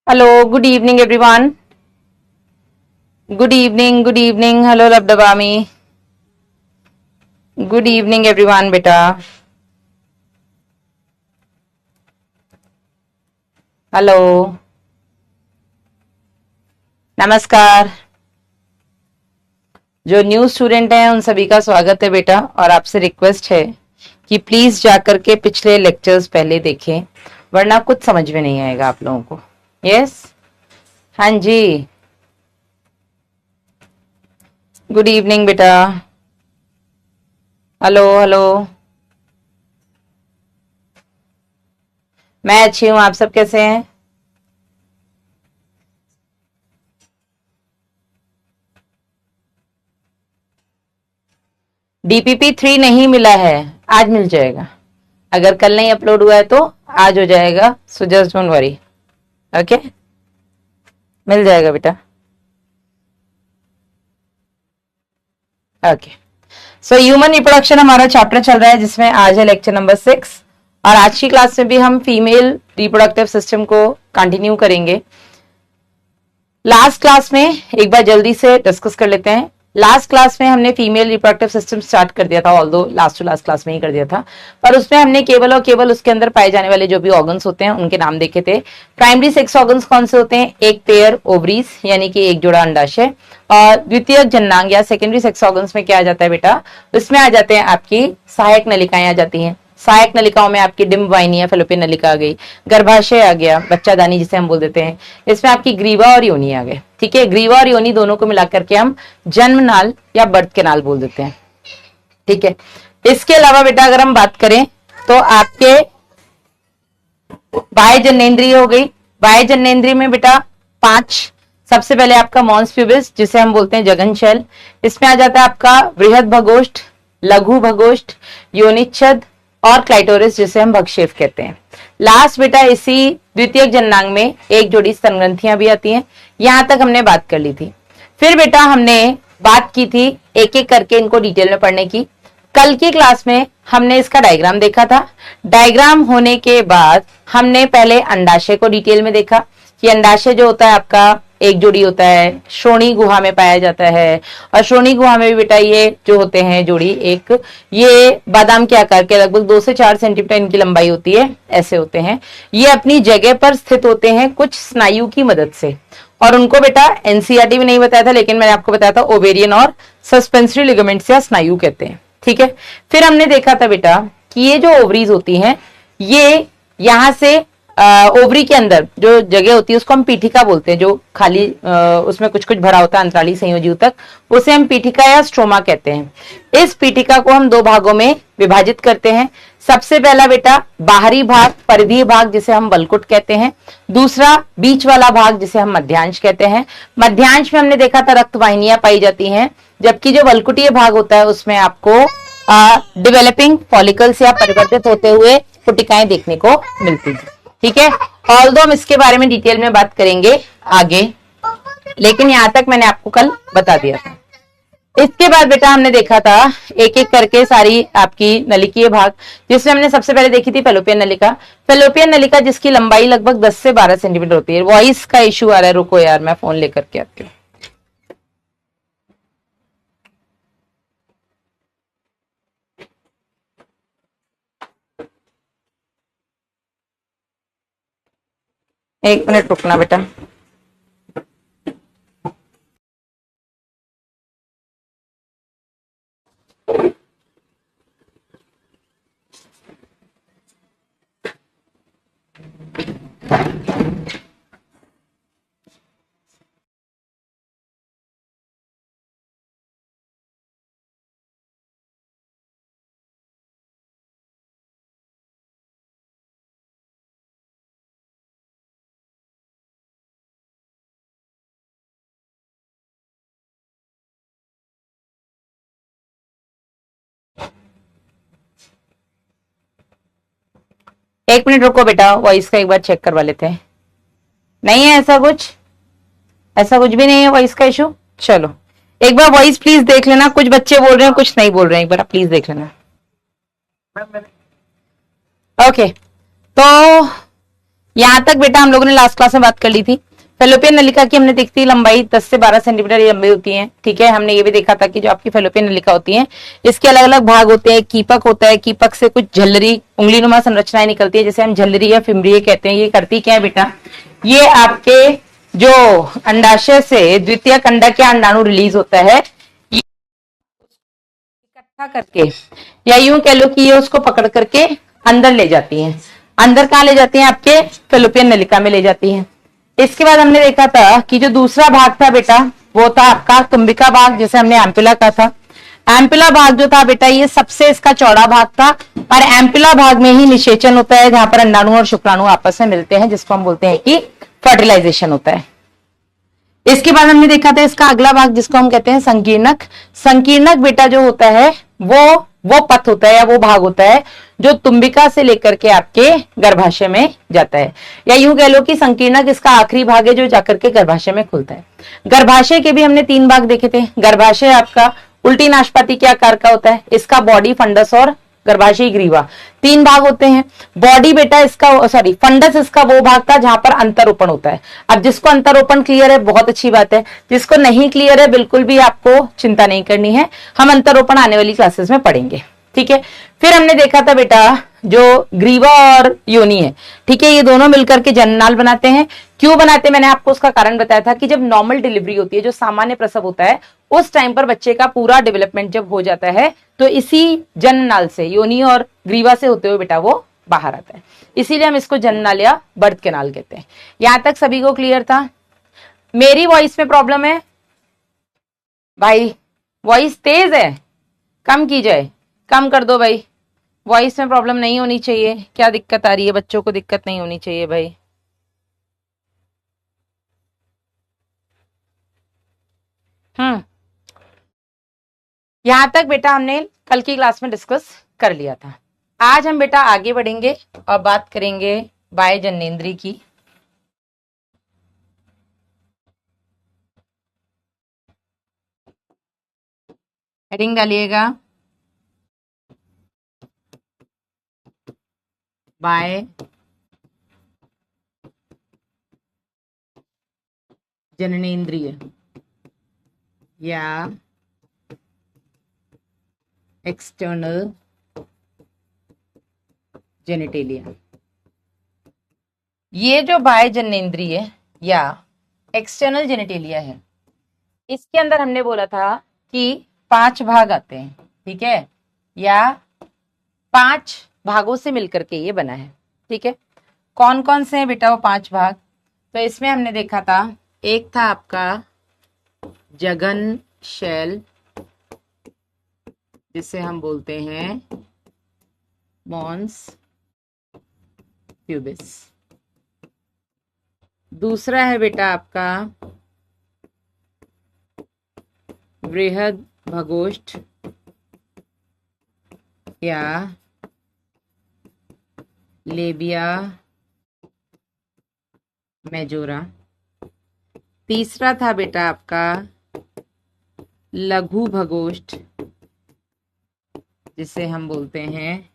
Hello, good evening everyone. Good evening. Hello Labdabami. Good evening everyone beta. Hello. नमस्कार. जो new student हैं उन सभी का स्वागत है बेटा, और आपसे रिक्वेस्ट है कि प्लीज जाकर के पिछले लेक्चर्स पहले देखें, वरना कुछ समझ में नहीं आएगा आप लोगों को. यस? हाँ जी. गुड इवनिंग बेटा. हेलो. मैं अच्छी हूँ, आप सब कैसे हैं? DPP 3 नहीं मिला है, आज मिल जाएगा. अगर कल नहीं अपलोड हुआ है तो आज हो जाएगा, so just don't worry. Okay, मिल जाएगा बेटा. ओके, सो ह्यूमन रिप्रोडक्शन हमारा चैप्टर चल रहा है, जिसमें आज है लेक्चर नंबर 6, और आज की क्लास में भी हम फीमेल रिप्रोडक्टिव सिस्टम को कंटिन्यू करेंगे. लास्ट क्लास में एक बार जल्दी से डिस्कस कर लेते हैं. लास्ट क्लास में हमने फीमेल रिप्रोडक्टिव सिस्टम स्टार्ट कर दिया था, although last to last class में ही कर दिया था, पर उसमें हमने केवल और केवल उसके अंदर पाए जाने वाले जो भी ऑर्गन्स होते हैं उनके नाम देखे थे. प्राइमरी सेक्स ऑर्गन्स कौन से होते हैं? एक पेयर ओवरीज, यानी कि एक जोड़ा अंडाशय, और द्वितीयक जननांग या सेकेंडरी सेक्स ऑर्गन्स में क्या आ जाता है बेटा? इसमें आ जाते हैं आपकी सहायक नलिकाएं आ जाती हैं. सहायक नलिकाओं में आपकी डिम्ब वाहिनी या फेलोपियन नलिका आ गई, गर्भाशय आ गया, बच्चादानी जिसे हम बोल देते हैं. इसमें आपकी ग्रीवा और योनि आ गए. ठीक है, ग्रीवा और योनि दोनों को मिलाकर के हम जन्म नाल या बर्थ के नाल बोल देते हैं. ठीक है, इसके अलावा बेटा अगर हम बात करें तो आपके बाह्य जननेंद्रिय हो गई. बाह्य जननेंद्रिय में बेटा 5. सबसे पहले आपका मॉन्स प्यूबिस, जिसे हम बोलते हैं जघन शैल. इसमें आ जाता है आपका बृहद भगोष्ठ, लघु भगोष्ठ, योनिच्छद और क्लाइटोरिस, जिसे हम भक्षेप कहते हैं. लास्ट बेटा इसी द्वितीयक जननांग में एक जोड़ी स्तनग्रंथियां भी आती हैं. यहां तक हमने बात कर ली थी. फिर बेटा हमने बात की थी एक एक करके इनको डिटेल में पढ़ने की. कल की क्लास में हमने इसका डायग्राम देखा था. डायग्राम होने के बाद हमने पहले अंडाशय को डिटेल में देखा कि अंडाशय जो होता है आपका एक जोड़ी होता है, श्रोणी गुहा में पाया जाता है, और श्रोणी गुहा में भी बेटा ये जो होते हैं जोड़ी, एक ये बादाम के आकार के, लगभग 2 से 4 सेंटीमीटर इनकी लंबाई होती है, ऐसे होते हैं. ये अपनी जगह पर स्थित होते हैं कुछ स्नायु की मदद से, और उनको बेटा एनसीईआरटी में नहीं बताया था, लेकिन मैंने आपको बताया था ओवेरियन और सस्पेंसरी लिगामेंट्स या स्नायु कहते हैं. ठीक है, फिर हमने देखा था बेटा कि ये जो ओवरीज होती हैं, ये यहां से ओवरी के अंदर जो जगह होती है उसको हम पीठिका बोलते हैं, जो खाली उसमें कुछ कुछ भरा होता है अंतराली संयोजी तक, उसे हम पीठिका या स्ट्रोमा कहते हैं. इस पीठिका को हम 2 भागों में विभाजित करते हैं. सबसे पहला बेटा बाहरी भाग, परिधीय भाग, जिसे हम वल्कुट कहते हैं. दूसरा बीच वाला भाग, जिसे हम मध्यांश कहते हैं. मध्यांश में हमने देखा था रक्त वाहिनियां पाई जाती हैं, जबकि जो वल्कुटीय भाग होता है उसमें आपको डेवलपिंग फॉलिकल्स या परिवर्तित होते हुए पुटिकाएं देखने को मिलती है. ठीक है, ऑल्दो हम इसके बारे में डिटेल में बात करेंगे आगे, लेकिन यहां तक मैंने आपको कल बता दिया था. इसके बाद बेटा हमने देखा था एक एक करके सारी आपकी नलिकीय भाग, जिसमें हमने सबसे पहले देखी थी फेलोपियन नलिका. फेलोपियन नलिका जिसकी लंबाई लगभग 10 से 12 सेंटीमीटर होती है. वॉइस का इश्यू आ रहा है, रुको यार मैं फोन लेकर के आती हूँ. एक मिनट रुकना बेटा. एक मिनट रुको बेटा, वॉइस का एक बार चेक करवा लेते हैं. नहीं है ऐसा कुछ? ऐसा कुछ भी नहीं है वॉइस का इशू? चलो एक बार वॉइस प्लीज देख लेना. कुछ बच्चे बोल रहे हैं, कुछ नहीं बोल रहे हैं. एक बार आप प्लीज देख लेना. ओके, तो यहाँ तक बेटा हम लोगों ने लास्ट क्लास में बात कर ली थी। फेलोपियन नलिका की हमने देखती लंबाई 10 से 12 सेंटीमीटर ये लंबी होती है। ठीक है, हमने ये भी देखा था कि जो आपकी फेलोपियन नलिका होती है इसके अलग अलग भाग होते हैं। कीपक होता है, कीपक से कुछ झल्लरी उंगलीनुमा संरचनाएं निकलती है जिसे हम झल्लरी या फिम्ब्रिये कहते हैं। ये करती क्या है बेटा, ये आपके जो अंडाशय से द्वितीय अंडा के अंडाणु रिलीज होता है इकट्ठा करके, या यूं कह लो कि ये उसको पकड़ करके अंदर ले जाती हैं। अंदर कहाँ ले जाती हैं, आपके फेलोपियन नलिका में ले जाती हैं। इसके बाद हमने देखा था कि जो दूसरा भाग था बेटा वो था आपका तुम्बिका भाग, जिसे हमने एम्पुला कहा था। एम्पुला भाग जो था बेटा ये सबसे इसका चौड़ा भाग था, और एम्पुला भाग में ही निषेचन होता है जहां पर अंडाणु और शुक्राणु आपस में मिलते हैं, जिसको हम बोलते हैं कि फर्टिलाइजेशन होता है। इसके बाद हमने देखा था इसका अगला भाग जिसको हम कहते हैं संकीर्णक। संकीर्णक बेटा जो होता है वो पथ होता है या वो भाग होता है जो तुम्बिका से लेकर के आपके गर्भाशय में जाता है, या यूं कह लो कि संकीर्णक इसका आखिरी भाग है जो जाकर के गर्भाशय में खुलता है। गर्भाशय के भी हमने 3 भाग देखे थे। गर्भाशय आपका उल्टी नाशपाती के आकार का होता है, इसका बॉडी, फंडस और गर्भाशय ग्रीवा 3 भाग होते हैं। बॉडी बेटा इसका फंडस इसका वो भाग था जहां पर अंतरोपण होता है। अब जिसको अंतरोपण क्लियर है बहुत अच्छी बात है, जिसको नहीं क्लियर है बिल्कुल भी आपको चिंता नहीं करनी है, हम अंतरोपण आने वाली क्लासेस में पढ़ेंगे। ठीक है, फिर हमने देखा था बेटा जो ग्रीवा और योनि है, ठीक है, ये दोनों मिलकर के जननाल बनाते हैं। क्यों बनाते हैं, मैंने आपको उसका कारण बताया था कि जब नॉर्मल डिलीवरी होती है, जो सामान्य प्रसव होता है, उस टाइम पर बच्चे का पूरा डेवलपमेंट जब हो जाता है तो इसी जननाल से, योनि और ग्रीवा से होते हुए बेटा वो बाहर आता है। इसीलिए हम इसको जननाल या बर्थ कैनाल कहते हैं। यहां तक सभी को क्लियर था? मेरी वॉइस में प्रॉब्लम है भाई? वॉइस तेज है, कम की जाए, कम कर दो भाई। वॉइस में प्रॉब्लम नहीं होनी चाहिए। क्या दिक्कत आ रही है? बच्चों को दिक्कत नहीं होनी चाहिए भाई। यहां तक बेटा हमने कल की क्लास में डिस्कस कर लिया था। आज हम बेटा आगे बढ़ेंगे और बात करेंगे बाह्य जननेंद्रिय की। हेडिंग डालिएगा बाह्य जननेंद्रिय या एक्सटर्नल जेनिटेलिया। ये जो बाह्य जननेंद्रिय या एक्सटर्नल जेनिटेलिया है, इसके अंदर हमने बोला था कि 5 भाग आते हैं। ठीक है, या 5 भागों से मिलकर के ये बना है। ठीक है, कौन कौन से हैं बेटा वो 5 भाग? तो इसमें हमने देखा था, एक था आपका जघन शैल, जिसे हम बोलते हैं मॉन्स प्यूबिस। दूसरा है बेटा आपका बृहद भगोष्ठ या लेबिया मेजोरा। तीसरा था बेटा आपका लघु भगोष्ठ, जिसे हम बोलते हैं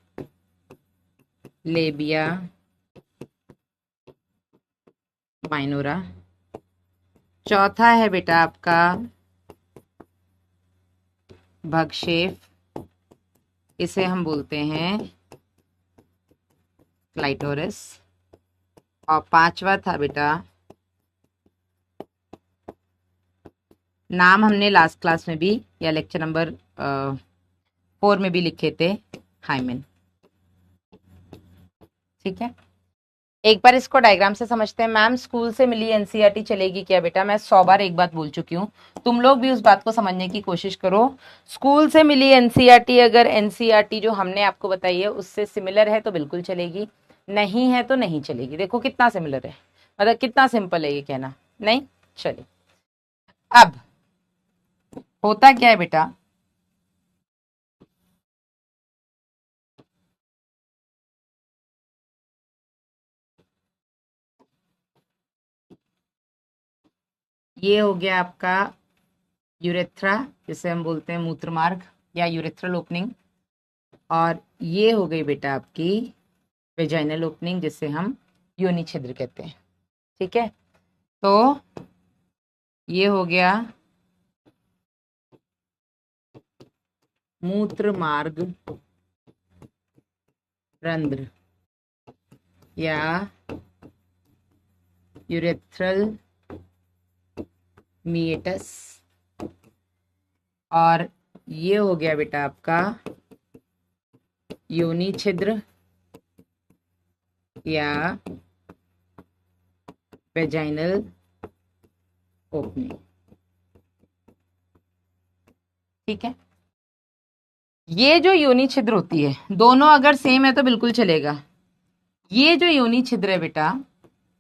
लेबिया माइनोरा। चौथा है बेटा आपका भगशेफ, इसे हम बोलते हैं क्लाइटोरिस। और 5वां था बेटा, नाम हमने लास्ट क्लास में भी या लेक्चर नंबर 4 में भी लिखे थे, हाइमेन। ठीक है, एक बार इसको डायग्राम से समझते हैं। मैम स्कूल से मिली एनसीईआरटी चलेगी क्या बेटा? मैं 100 बार एक बात बोल चुकी हूँ, तुम लोग भी उस बात को समझने की कोशिश करो। स्कूल से मिली एनसीईआरटी अगर एनसीईआरटी जो हमने आपको बताई है उससे सिमिलर है तो बिल्कुल चलेगी, नहीं है तो नहीं चलेगी। देखो कितना सिमिलर है, मतलब कितना सिंपल है ये कहना। नहीं चलिए, अब होता क्या है बेटा, ये हो गया आपका यूरेथ्रा, जिसे हम बोलते हैं मूत्र मार्ग या यूरेथ्रल ओपनिंग, और ये हो गई बेटा आपकी वेजाइनल ओपनिंग, जिसे हम योनि छिद्र कहते हैं। ठीक है, तो ये हो गया मूत्र मार्ग रंध्र या यूरेथ्रल मीएटस, और ये हो गया बेटा आपका योनि छिद्र या वेजाइनल ओपनिंग। ठीक है, ये जो योनि छिद्र होती है, दोनों अगर सेम है तो बिल्कुल चलेगा। ये जो योनि छिद्र है बेटा,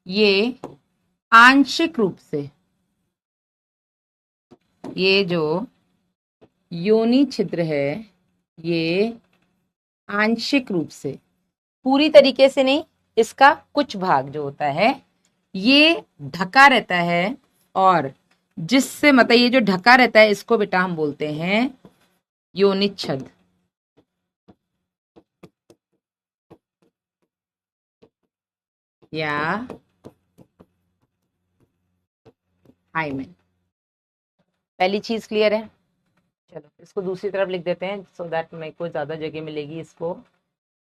ये आंशिक रूप से, ये जो योनि छिद्र है ये आंशिक रूप से, पूरी तरीके से नहीं, इसका कुछ भाग जो होता है ये ढका रहता है, और जिससे मतलब ये जो ढका रहता है इसको बेटा हम बोलते हैं योनिच्छद या हाइमेन। पहली चीज क्लियर है? चलो इसको दूसरी तरफ लिख देते हैं सो दैट मेरे को ज्यादा जगह मिलेगी इसको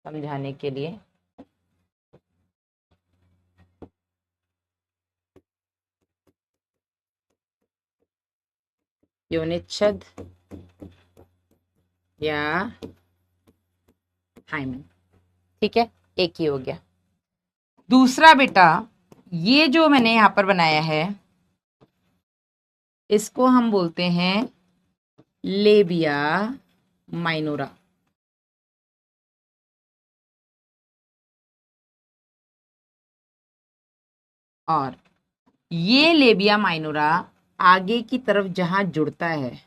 समझाने के लिए। योनिच्छद या हाइमेन। ठीक है, एक ही हो गया। दूसरा बेटा, ये जो मैंने यहां पर बनाया है इसको हम बोलते हैं लेबिया माइनोरा। और ये लेबिया माइनोरा आगे की तरफ जहां जुड़ता है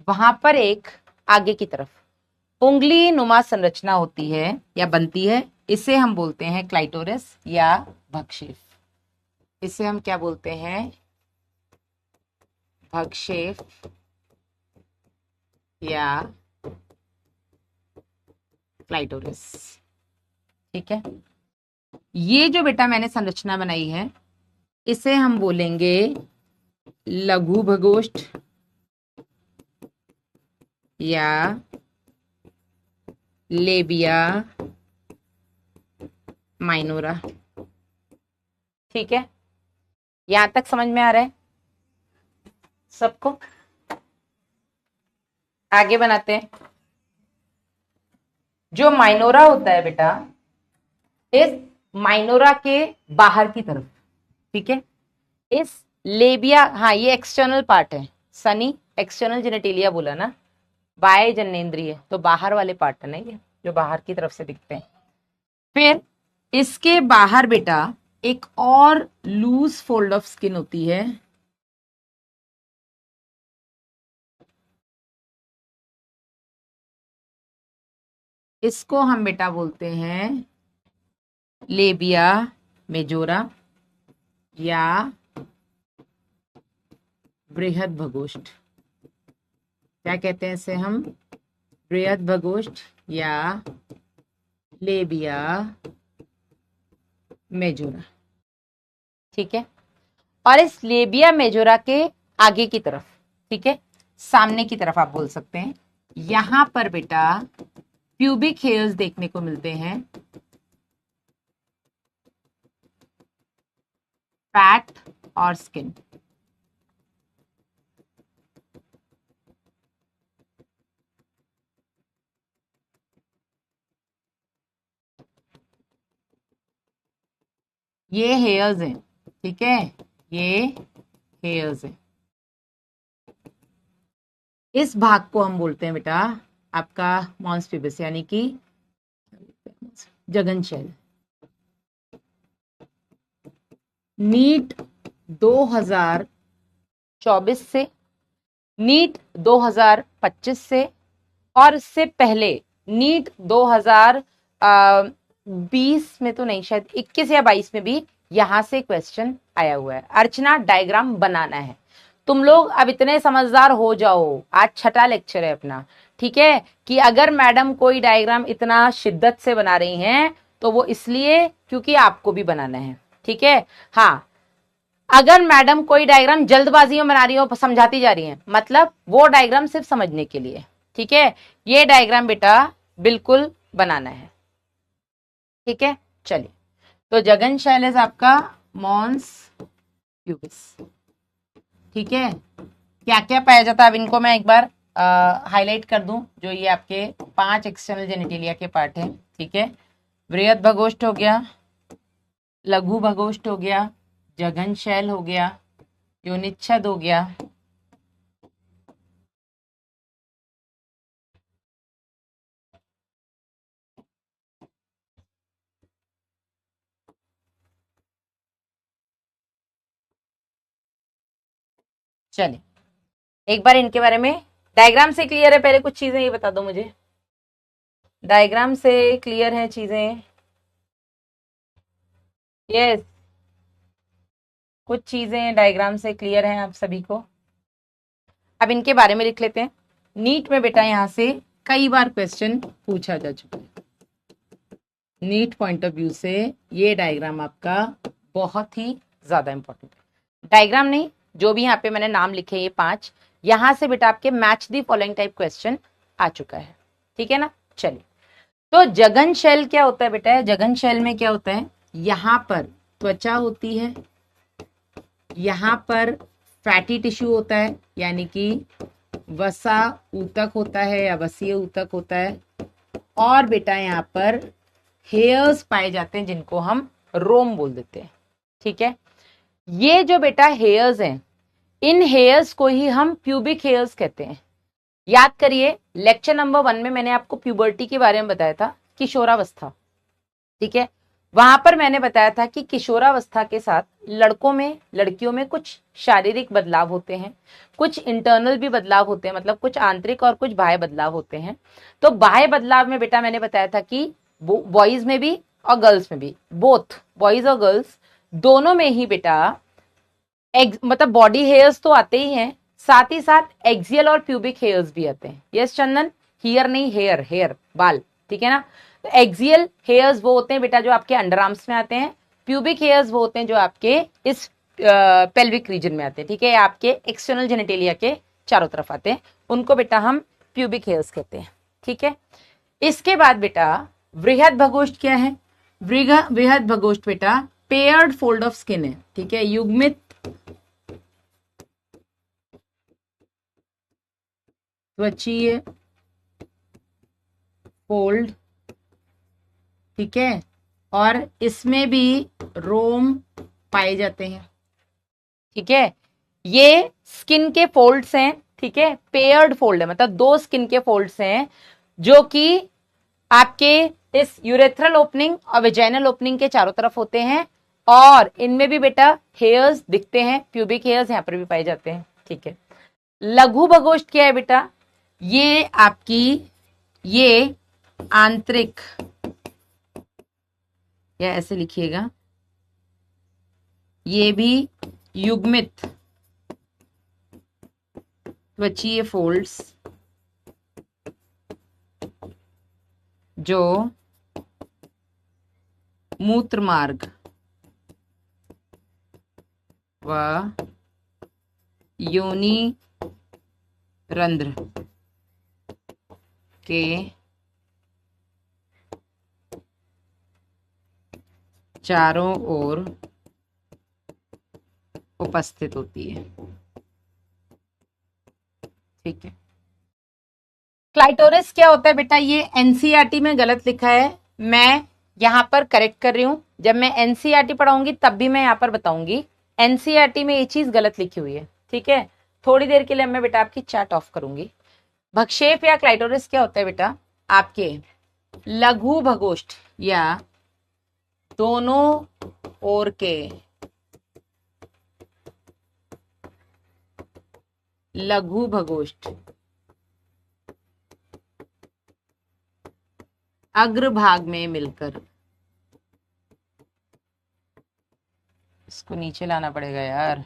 वहां पर एक आगे की तरफ उंगली नुमा संरचना होती है या बनती है, इसे हम बोलते हैं क्लाइटोरिस या भक्षेप। इसे हम क्या बोलते हैं? भक्षेप या क्लाइटोरिस। ठीक है, ये जो बेटा मैंने संरचना बनाई है इसे हम बोलेंगे लघु भगोष्ठ या लेबिया माइनोरा। ठीक है, यहां तक समझ में आ रहा है सबको? आगे बनाते हैं। जो माइनोरा होता है बेटा, इस माइनोरा के बाहर की तरफ, ठीक है, इस लेबिया, हाँ ये एक्सटर्नल पार्ट है सनी, एक्सटर्नल जेनेटिलिया बोला ना, बाह्य जननेंद्रिय, तो बाहर वाले पार्ट है ना ये जो बाहर की तरफ से दिखते हैं। फिर इसके बाहर बेटा एक और लूज फोल्ड ऑफ स्किन होती है, इसको हम बेटा बोलते हैं लेबिया मेजोरा या बृहद भगोष्ठ। क्या कहते हैं इसे हम? बृहद भगोष्ठ या लेबिया मेजोरा। ठीक है, और इस लेबिया मेजोरा के आगे की तरफ, ठीक है, सामने की तरफ आप बोल सकते हैं, यहां पर बेटा प्यूबिक हेयर्स देखने को मिलते हैं, फैट और स्किन। ये हेयर्स हैं, ठीक है, ये हेयर्स हैं। इस भाग को हम बोलते हैं बेटा आपका मॉन्स प्यूबिस यानी कि जघन। नीट 2024 से, नीट 2025 से, और इससे पहले नीट 2020 में तो नहीं, शायद 21 या 22 में भी यहां से क्वेश्चन आया हुआ है। अर्चना डायग्राम बनाना है। तुम लोग अब इतने समझदार हो जाओ, आज छठा लेक्चर है अपना, ठीक है, कि अगर मैडम कोई डायग्राम इतना शिद्दत से बना रही हैं तो वो इसलिए क्योंकि आपको भी बनाना है, ठीक है। हाँ, अगर मैडम कोई डायग्राम जल्दबाजी में बना रही हो, समझाती जा रही है, मतलब वो डायग्राम सिर्फ समझने के लिए, ठीक है। ये डायग्राम बेटा बिल्कुल बनाना है, ठीक है। चलिए, तो जगन शैलेश आपका मॉन्स प्यूबिस, ठीक है। क्या क्या पाया जाता है, अब इनको मैं एक बार हाईलाइट कर दूं। जो ये आपके 5 एक्सटर्नल जेनिटेलिया के पार्ट हैं, ठीक है। बृहद भगोष्ठ हो गया, लघु भगोष्ठ हो गया, जघन शैल हो गया, योनिच्छद हो गया, चलिए एक बार इनके बारे में डायग्राम से क्लियर है। पहले कुछ चीजें ये बता दो मुझे, डायग्राम से क्लियर है चीजें? यस, कुछ चीजें डायग्राम से क्लियर हैं आप सभी को। अब इनके बारे में लिख लेते हैं। नीट में बेटा यहां से कई बार क्वेश्चन पूछा जा चुका है। नीट पॉइंट ऑफ व्यू से ये डायग्राम आपका बहुत ही ज्यादा इंपॉर्टेंट है। डायग्राम नहीं, जो भी यहाँ पे मैंने नाम लिखे ये 5, यहां से बेटा आपके match the following type question आ चुका है, ठीक है ना। चलिए, तो जगन शेल क्या होता है बेटा? जगन शेल में क्या होता है, यहां पर त्वचा होती है, यहां पर फैटी टिश्यू होता है, यानी कि वसा ऊतक होता है या वसीय ऊतक होता है, और बेटा यहाँ पर हेयर्स पाए जाते हैं जिनको हम रोम बोल देते हैं, ठीक है। ये जो बेटा हेयर्स हैं, इन हेयर्स को ही हम प्यूबिक हेयर्स कहते हैं। याद करिए, लेक्चर नंबर 1 में मैंने आपको प्यूबर्टी के बारे में बताया था, किशोरावस्था, ठीक है। वहां पर मैंने बताया था कि किशोरावस्था के साथ लड़कों में लड़कियों में कुछ शारीरिक बदलाव होते हैं, कुछ इंटरनल भी बदलाव होते हैं, मतलब कुछ आंतरिक और कुछ बाह्य बदलाव होते हैं। तो बाह्य बदलाव में बेटा मैंने बताया था कि बॉयज में भी और गर्ल्स में भी, बोथ बॉयज और गर्ल्स दोनों में ही बेटा मतलब बॉडी हेयर्स तो आते ही हैं, साथ ही साथ एक्सियल और प्यूबिक हेयर्स भी आते हैं। यस चंदन, हियर नहीं, हेयर, हेयर बाल, ठीक है ना। तो एक्सियल हेयर्स वो होते हैं बेटा जो आपके अंडर आर्म्स में आते हैं, प्यूबिक हेयर्स वो होते हैं जो आपके इस पेल्विक रीजन में आते हैं, ठीक है, आपके एक्सटर्नल जेनिटेलिया के चारों तरफ आते हैं, उनको बेटा हम प्यूबिक हेयर्स कहते हैं, ठीक है। इसके बाद बेटा वृहद भगोष्ठ क्या है? वृहद भगोष्ठ बेटा पेयर्ड फोल्ड ऑफ स्किन है, ठीक है, युग्मित त्वचीय फोल्ड, ठीक है, और इसमें भी रोम पाए जाते हैं, ठीक है। ये स्किन के फोल्ड्स हैं, ठीक है, पेयर्ड फोल्ड है, मतलब 2 स्किन के फोल्ड्स हैं जो कि आपके इस यूरेथ्रल ओपनिंग और वेजाइनल ओपनिंग के चारों तरफ होते हैं, और इनमें भी बेटा हेयर्स दिखते हैं, प्यूबिक हेयर्स यहाँ पर भी पाए जाते हैं, ठीक है। लघु भगोष्ठ क्या है बेटा? ये आपकी ये आंतरिक, या ऐसे लिखिएगा, ये भी युग्मित त्वचीय फोल्ड्स जो मूत्र मार्ग व योनि रंध्र के चारों ओर उपस्थित होती है, ठीक है। क्लाइटोरिस क्या होता है बेटा? ये एनसीईआरटी में गलत लिखा है, मैं यहां पर करेक्ट कर रही हूं। जब मैं एनसीईआरटी पढ़ाऊंगी तब भी मैं यहां पर बताऊंगी, एनसीईआरटी में ये चीज गलत लिखी हुई है, ठीक है। थोड़ी देर के लिए मैं बेटा आपकी चैट ऑफ करूंगी। भक्षेप या क्लाइटोरिस क्या होता है बेटा? आपके लघु भगोष्ठ या दोनों ओर के लघु भगोष्ठ अग्रभाग में मिलकर, इसको नीचे लाना पड़ेगा यार,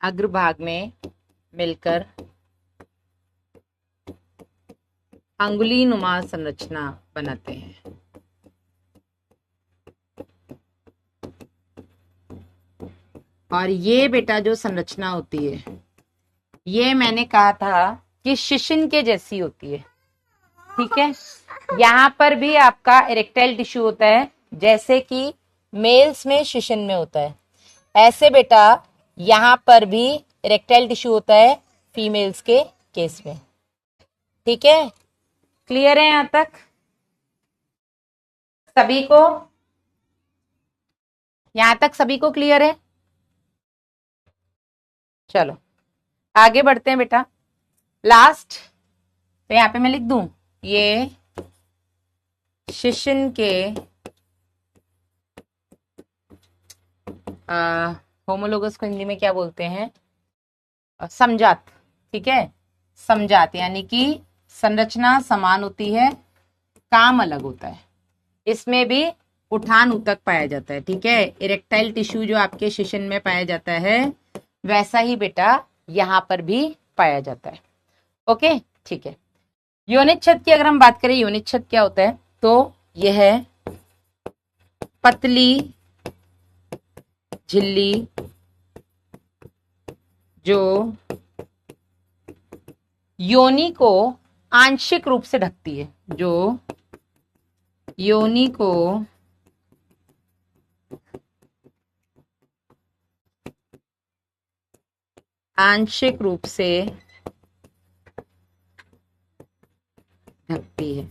अग्रभाग में मिलकर अंगुली नुमा संरचना बनाते हैं। और ये बेटा जो संरचना होती है, ये मैंने कहा था कि शिशिन के जैसी होती है। ठीक है, यहां पर भी आपका इरेक्टाइल टिश्यू होता है, जैसे कि मेल्स में शिशिन में होता है, ऐसे बेटा यहां पर भी इरेक्टाइल टिश्यू होता है फीमेल्स के केस में। ठीक है, क्लियर है यहां तक सभी को? यहां तक सभी को क्लियर है? चलो आगे बढ़ते हैं बेटा। लास्ट तो यहां पे मैं लिख दूं, ये शिशिन के होमोलोगस को हिंदी में क्या बोलते हैं? समजात। ठीक है, समजात यानी कि संरचना समान होती है, काम अलग होता है। इसमें भी उठान ऊतक पाया जाता है। ठीक है, इरेक्टाइल टिश्यू जो आपके शिशिन में पाया जाता है, वैसा ही बेटा यहां पर भी पाया जाता है। ओके, ठीक है। योनित छद की अगर हम बात करें, योनित छद क्या होता है, तो यह है पतली झिल्ली जो योनि को आंशिक रूप से ढकती है, जो योनि को आंशिक रूप से ढकती है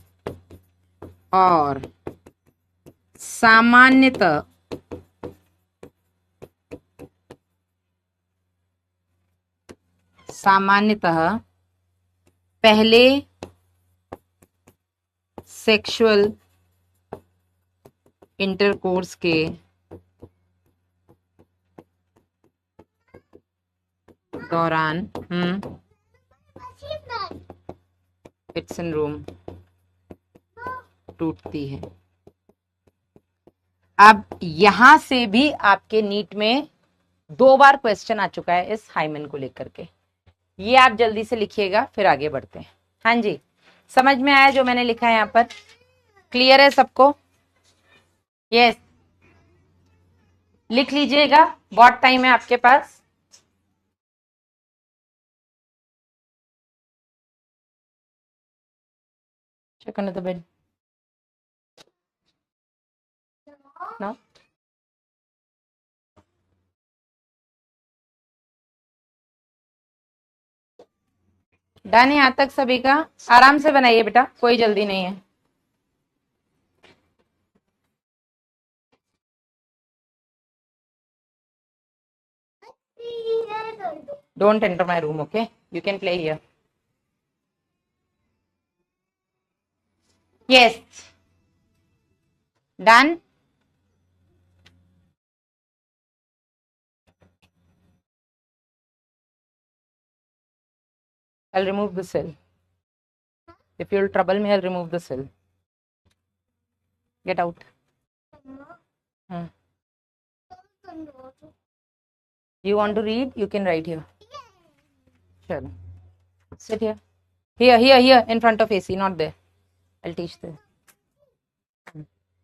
और सामान्यतः पहले सेक्सुअल इंटरकोर्स के दौरान इट्स सिंड्रोम टूटती है। अब यहां से भी आपके नीट में 2 बार क्वेश्चन आ चुका है इस हाइमन को लेकर के, ये आप जल्दी से लिखिएगा, फिर आगे बढ़ते हैं। हाँ जी, समझ में आया जो मैंने लिखा है यहां पर? क्लियर है सबको? यस, लिख लीजिएगा, बहुत टाइम है आपके पास। Check under the bed. No? Done है यहां तक सभी का? आराम से बनाइए बेटा, कोई जल्दी नहीं है। Don't enter my room, okay? You can play here. Yes. Done? I'll remove the cell. If you'll trouble me, I'll remove the cell. Get out. You want to read? You can write here. Sure. Sit here. Here, in front of AC, not there. I'll teach there.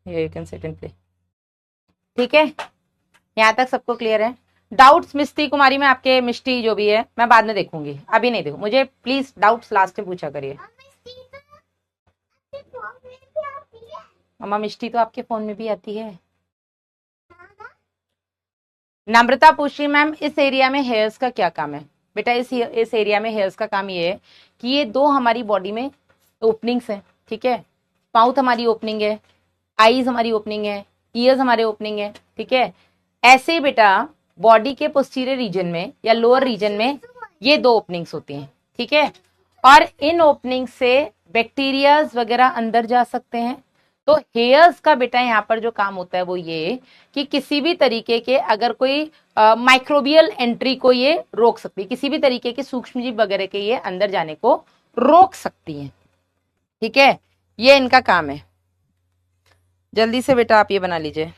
Here you can sit and play. ठीक है, यहाँ तक सबको clear है? Doubts मिस्टी कुमारी में आपके, मिष्टी जो भी है मैं बाद में देखूंगी, अभी नहीं देखूं। मुझे प्लीज डाउट्स लास्ट में पूछा करिए। मम्मा मिष्टी तो आपके फोन में भी आती है। नम्रता पूछ रही मैम इस एरिया में हेयर्स का क्या काम है? बेटा इस एरिया में हेयर्स का काम ये है कि ये 2 हमारी बॉडी में ओपनिंग्स है। ठीक है, माउथ हमारी ओपनिंग है, आईज हमारी ओपनिंग है, ईयर्स हमारे ओपनिंग है। ठीक है, ऐसे ही बेटा बॉडी के पोस्टीरियर रीजन में या लोअर रीजन में ये 2 ओपनिंग्स होती हैं। ठीक है, और इन ओपनिंग से बैक्टीरियाज वगैरह अंदर जा सकते हैं। तो हेयर्स का बेटा यहाँ पर जो काम होता है वो ये कि किसी भी तरीके के अगर कोई माइक्रोबियल एंट्री को ये रोक सकती है, किसी भी तरीके के सूक्ष्म जीव वगैरह के ये अंदर जाने को रोक सकती हैं। ठीक है, ये इनका काम है। जल्दी से बेटा आप ये बना लीजिए।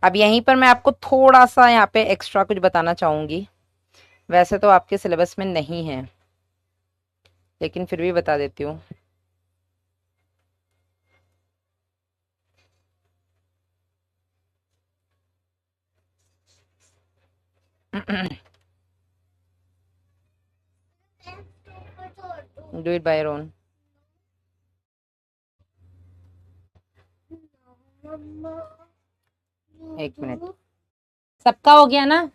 अब यहीं पर मैं आपको थोड़ा सा यहाँ पे एक्स्ट्रा कुछ बताना चाहूंगी, वैसे तो आपके सिलेबस में नहीं है लेकिन फिर भी बता देती हूँ। Do it by your own. एक मिनट, सबका हो गया ना?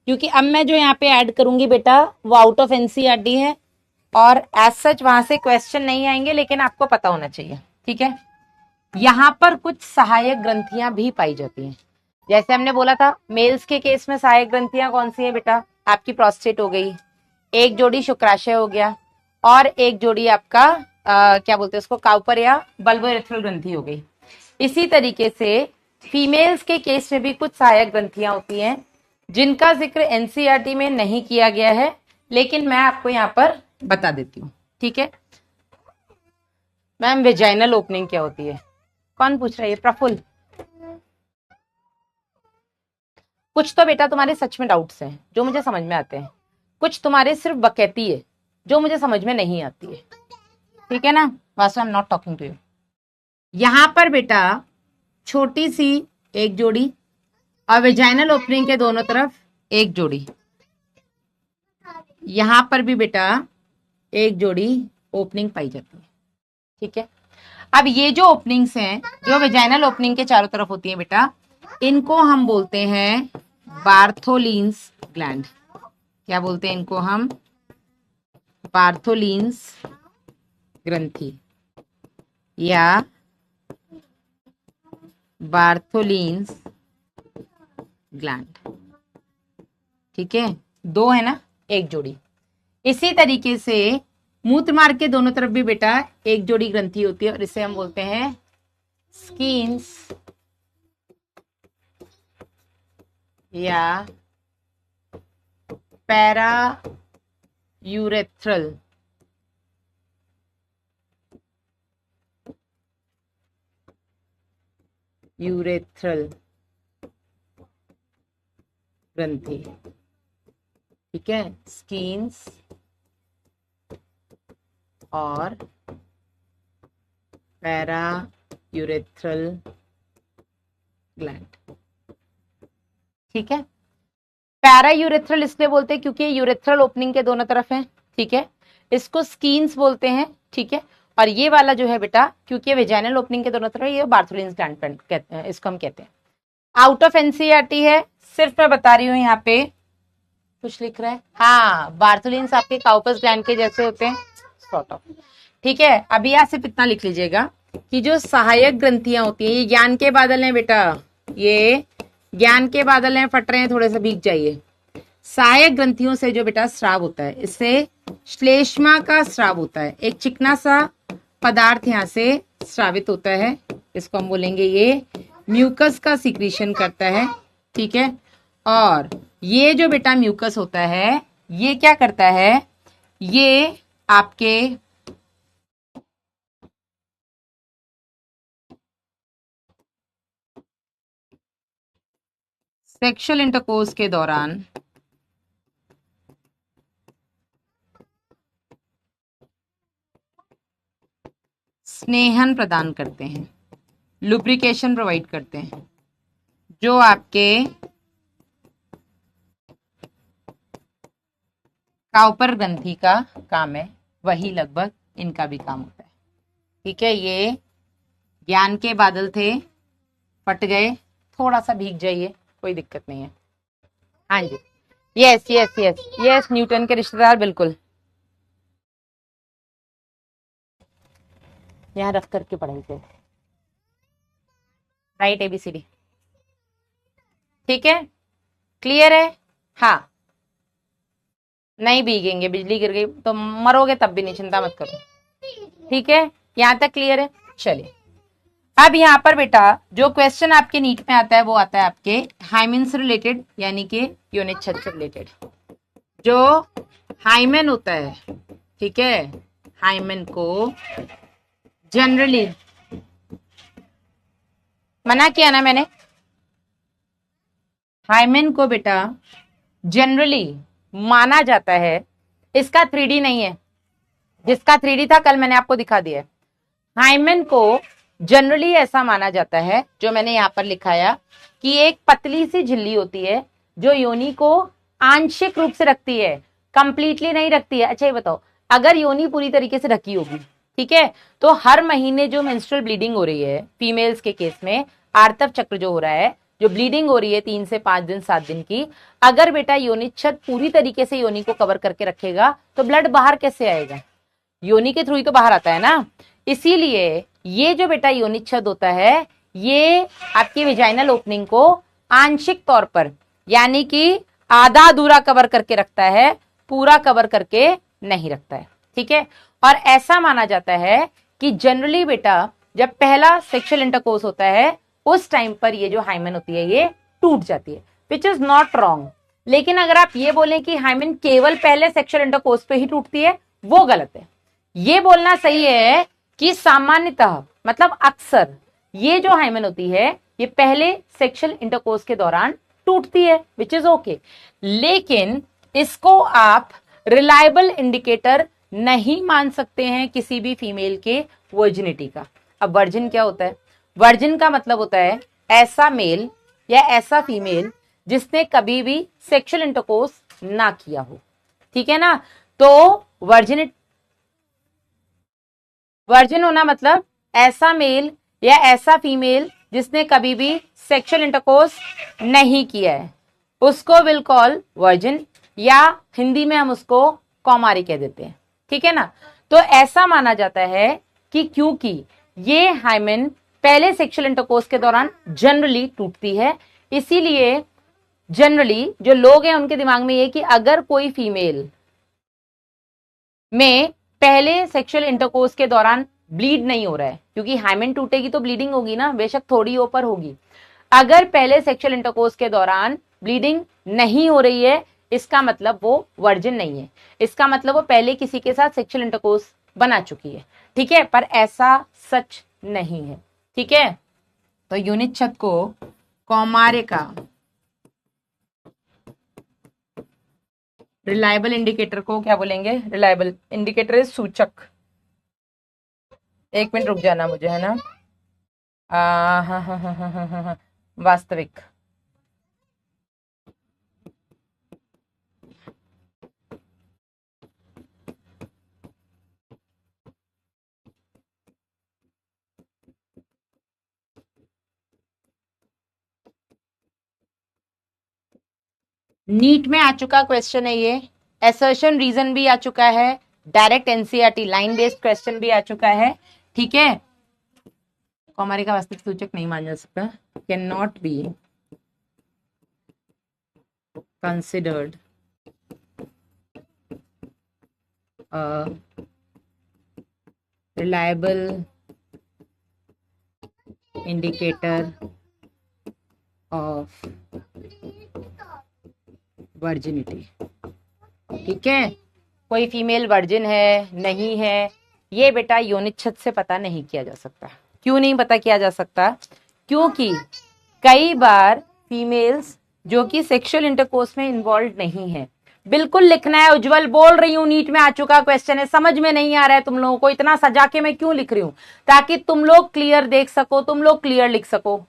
क्योंकि अब मैं जो यहाँ पे ऐड करूंगी बेटा वो आउट ऑफ एनसीईआरटी है और एज सच वहां से क्वेश्चन नहीं आएंगे, लेकिन आपको पता होना चाहिए, ठीक है। यहाँ पर कुछ सहायक ग्रंथियां भी पाई जाती हैं। जैसे हमने बोला था मेल्स के केस में सहायक ग्रंथियां कौन सी है बेटा? आपकी प्रोस्टेट हो गई, एक जोड़ी शुक्राशय हो गया, और एक जोड़ी आपका क्या बोलते हैं उसको, काउपर या बल्बोरेथ्रल ग्रंथि हो गई। इसी तरीके से फीमेल्स के केस में भी कुछ सहायक ग्रंथियां होती हैं जिनका जिक्र एनसीईआरटी में नहीं किया गया है, लेकिन मैं आपको यहाँ पर बता देती हूँ, ठीक है। मैम वेजाइनल ओपनिंग क्या होती है? कौन पूछ रहा है? प्रफुल्ल। कुछ तो बेटा तुम्हारे सच में डाउट्स हैं जो मुझे समझ में आते हैं, कुछ तुम्हारे सिर्फ बकैती है जो मुझे समझ में नहीं आती है, ठीक है ना। वास्तव I am not talking to you. यहां पर बेटा छोटी सी एक जोड़ी और वेजाइनल ओपनिंग के दोनों तरफ एक जोड़ी, यहां पर भी बेटा एक जोड़ी ओपनिंग पाई जाती है, ठीक है। अब ये जो ओपनिंग्स हैं जो वेजाइनल ओपनिंग के चारों तरफ होती है बेटा, इनको हम बोलते हैं बार्थोलिन्स ग्लैंड। क्या बोलते हैं इनको हम? बार्थोलिन्स ग्रंथि या बार्थोलिन्स ग्लैंड, ठीक है। दो है ना, एक जोड़ी। इसी तरीके से मूत्र मार्ग के दोनों तरफ भी बेटा एक जोड़ी ग्रंथि होती है और इसे हम बोलते हैं स्कीन्स या पैरा यूरेथ्रल ग्रंथि, ठीक है। स्कीन्स और पैरा यूरेथ्रल ग्लैंड, ठीक है। पैरा यूरेथ्रल इसलिए बोलते हैं क्योंकि ये ओपनिंग के दोनों तरफ है, ठीक है। इसको स्कीन्स बोलते हैं, ठीक है। और ये वाला जो है बेटा क्योंकि वेजाइनल ओपनिंग के दोनों तरफ है, ये बार्थोलिन्स ग्लैंड कहते हैं, इसको हम कहते हैं। आउट ऑफ एनसीईआरटी है, सिर्फ मैं बता रही हूँ। यहाँ पे कुछ लिख रहा है, हाँ बार्थोलिन्स आपके काउपस ग्लैंड के जैसे होते हैं, सॉर्ट ऑफ, ठीक है। अभी यहाँ सिर्फ इतना लिख लीजिएगा कि जो सहायक ग्रंथियां होती हैं, ये ज्ञान के बादल हैं बेटा, ये ज्ञान के बादल हैं, फट रहे हैं, थोड़े से भीग जाइए। सहायक ग्रंथियों से जो बेटा स्राव होता है, इससे श्लेष्मा का स्राव होता है। एक चिकना सा पदार्थ यहाँ से स्रावित होता है, इसको हम बोलेंगे ये म्यूकस का सिक्रीशन करता है, ठीक है। और ये जो बेटा म्यूकस होता है ये क्या करता है, ये आपके सेक्सुअल इंटरकोर्स के दौरान स्नेहन प्रदान करते हैं, लुब्रिकेशन प्रोवाइड करते हैं। जो आपके काउपर ग्रंथि का काम है वही लगभग इनका भी काम होता है, ठीक है। ये ज्ञान के बादल थे, फट गए, थोड़ा सा भीग जाइए, कोई दिक्कत नहीं है। हाँ जी, yes yes yes yes, Newton के रिश्तेदार, बिल्कुल। यहाँ रख करके पढ़ाई से राइट ABCD, ठीक है, क्लियर है। हाँ, नहीं भीगेंगे, बिजली गिर गई तो मरोगे तब भी नहीं, चिंता मत करो, ठीक है। यहाँ तक क्लियर है। चलिए अब यहाँ पर बेटा जो क्वेश्चन आपके नीट में आता है वो आता है आपके हाइमेन से रिलेटेड, यानी कि यूनिट 6 से रिलेटेड। जो हाइमेन होता है, ठीक है, हाइमेन को जनरली मना किया ना मैंने, हाइमेन को बेटा जनरली माना जाता है, इसका 3D नहीं है, जिसका 3D था कल मैंने आपको दिखा दिया है। हाइमेन को जनरली ऐसा माना जाता है, जो मैंने यहां पर लिखाया, कि एक पतली सी झिल्ली होती है जो योनि को आंशिक रूप से रखती है, कंप्लीटली नहीं रखती है। अच्छा ये बताओ, अगर योनि पूरी तरीके से ढकी होगी, ठीक है, तो हर महीने जो मेंस्ट्रुअल ब्लीडिंग हो रही है फीमेल्स के केस में, आर्तव चक्र जो हो रहा है, जो ब्लीडिंग हो रही है 3 से 5 दिन 7 दिन की, अगर बेटा योनिच्छद पूरी तरीके से योनि को कवर करके रखेगा तो ब्लड बाहर कैसे आएगा? योनि के थ्रू ही तो बाहर आता है ना। इसीलिए ये जो बेटा योनिच्छद होता है, ये आपकी वेजाइनल ओपनिंग को आंशिक तौर पर, यानी कि आधा अधूरा कवर करके रखता है, पूरा कवर करके नहीं रखता है, ठीक है। और ऐसा माना जाता है कि जनरली बेटा जब पहला सेक्सुअल इंटरकोर्स होता है उस टाइम पर ये जो हाइमेन होती है ये टूट जाती है, विच इज नॉट रॉन्ग। लेकिन अगर आप ये बोलें कि हाइमेन केवल पहले सेक्सुअल इंटरकोर्स पे ही टूटती है, वो गलत है। ये बोलना सही है कि सामान्यतः, मतलब अक्सर, ये जो हाइमेन होती है ये पहले सेक्सुअल इंटरकोर्स के दौरान टूटती है, विच इज ओके। लेकिन इसको आप रिलायबल इंडिकेटर नहीं मान सकते हैं किसी भी फीमेल के वर्जिनिटी का। अब वर्जिन क्या होता है? वर्जिन का मतलब होता है ऐसा मेल या ऐसा फीमेल जिसने कभी भी सेक्सुअल इंटरकोर्स ना किया हो, ठीक है ना। तो वर्जिन होना मतलब ऐसा मेल या ऐसा फीमेल जिसने कभी भी सेक्सुअल इंटरकोर्स नहीं किया है, उसको विल कॉल वर्जिन, या हिंदी में हम उसको कौमारी कह देते हैं, ठीक है ना। तो ऐसा माना जाता है कि क्योंकि ये हाइमेन पहले सेक्सुअल इंटरकोर्स के दौरान जनरली टूटती है, इसीलिए जनरली जो लोग हैं उनके दिमाग में ये कि अगर कोई फीमेल में पहले सेक्सुअल इंटरकोर्स के दौरान ब्लीड नहीं हो रहा है, क्योंकि हाइमेन टूटेगी तो ब्लीडिंग होगी ना, बेशक थोड़ी ऊपर होगी। अगर पहले सेक्सुअल इंटरकोर्स के दौरान ब्लीडिंग नहीं हो रही है, इसका मतलब वो वर्जिन नहीं है, इसका मतलब वो पहले किसी के साथ सेक्सुअल इंटरकोर्स बना चुकी है, ठीक है। पर ऐसा सच नहीं है, ठीक है। तो योनिच्छद को कौमार्य का रिलायबल इंडिकेटर को क्या बोलेंगे? रिलायबल इंडिकेटर इज सूचक। एक मिनट रुक जाना मुझे, है ना। हाँ, वास्तविक। नीट में आ चुका क्वेश्चन है ये, असर्शन रीजन भी आ चुका है, direct NCERT line based question भी आ चुका है, ठीक है। कौमार्य का वास्तविक सूचक नहीं माना जा सकता, can not be considered reliable indicator of virginity, ठीक है। कोई फीमेल वर्जिन है नहीं है, ये बेटा योनिच्छद से पता नहीं किया जा सकता। क्यों नहीं पता किया जा सकता? क्योंकि कई बार फीमेल्स जो कि सेक्सुअल इंटरकोर्स में इन्वॉल्व नहीं है, बिल्कुल लिखना है उज्जवल, बोल रही हूं नीट में आ चुका क्वेश्चन है, समझ में नहीं आ रहा है तुम लोगों को, इतना सजा के मैं क्यों लिख रही हूं? ताकि तुम लोग क्लियर देख सको, तुम लोग क्लियर लिख सको।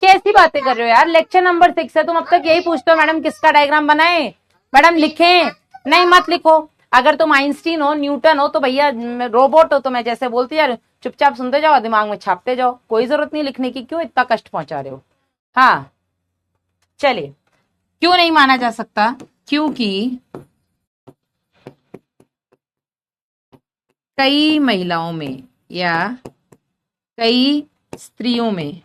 कैसी बातें कर रहे हो यार, लेक्चर नंबर 6 है, तुम अब तक यही पूछते हो मैडम किसका डायग्राम बनाए, मैडम लिखें। नहीं मत लिखो। अगर तुम आइंस्टीन हो, न्यूटन हो, तो भैया रोबोट हो, तो मैं जैसे बोलती यार चुपचाप सुनते जाओ, दिमाग में छापते जाओ, कोई जरूरत नहीं लिखने की, क्यों इतना कष्ट पहुंचा रहे हो। हाँ चलिए, क्यों नहीं माना जा सकता? क्योंकि कई महिलाओं में या कई स्त्रियों में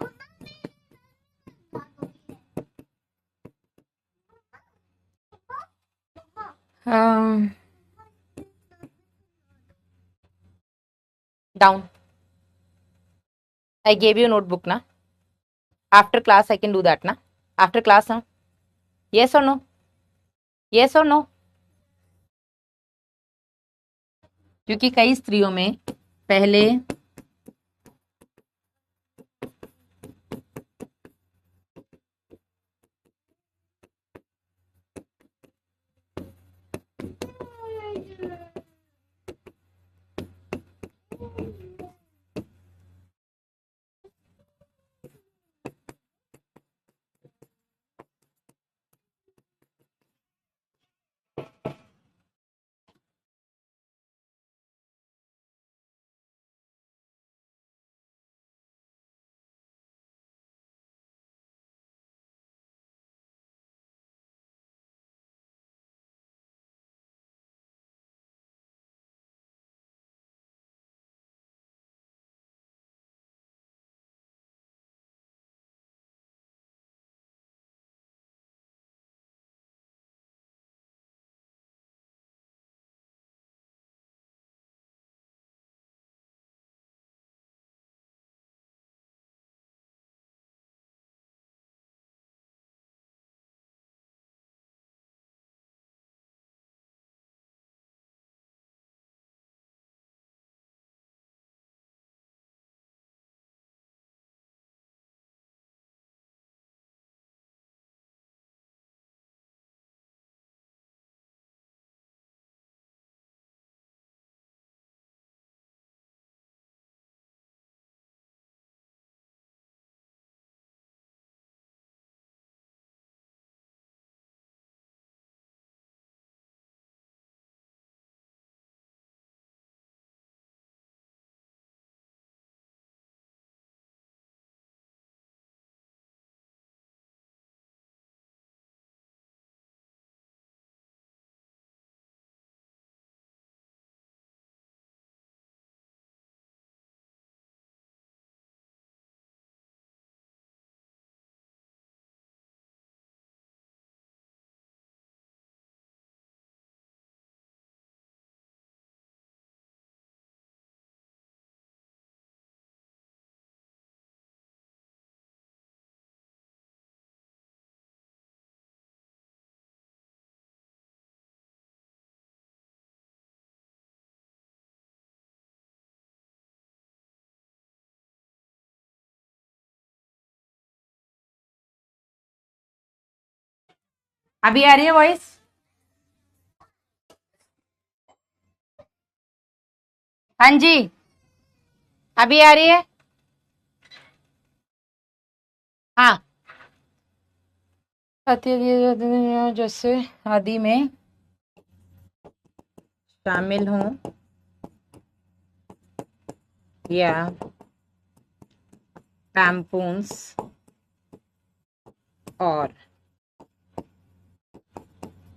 down. I gave you a notebook, na? After class, I can do that, na? After class, huh? Yes or no? Yes or no? क्योंकि कई स्त्रियों में पहले अभी आ रही है वॉइस? हाँ जी, अभी आ रही है। हाँ, जैसे आदि में शामिल हूँ या टैम्पून्स और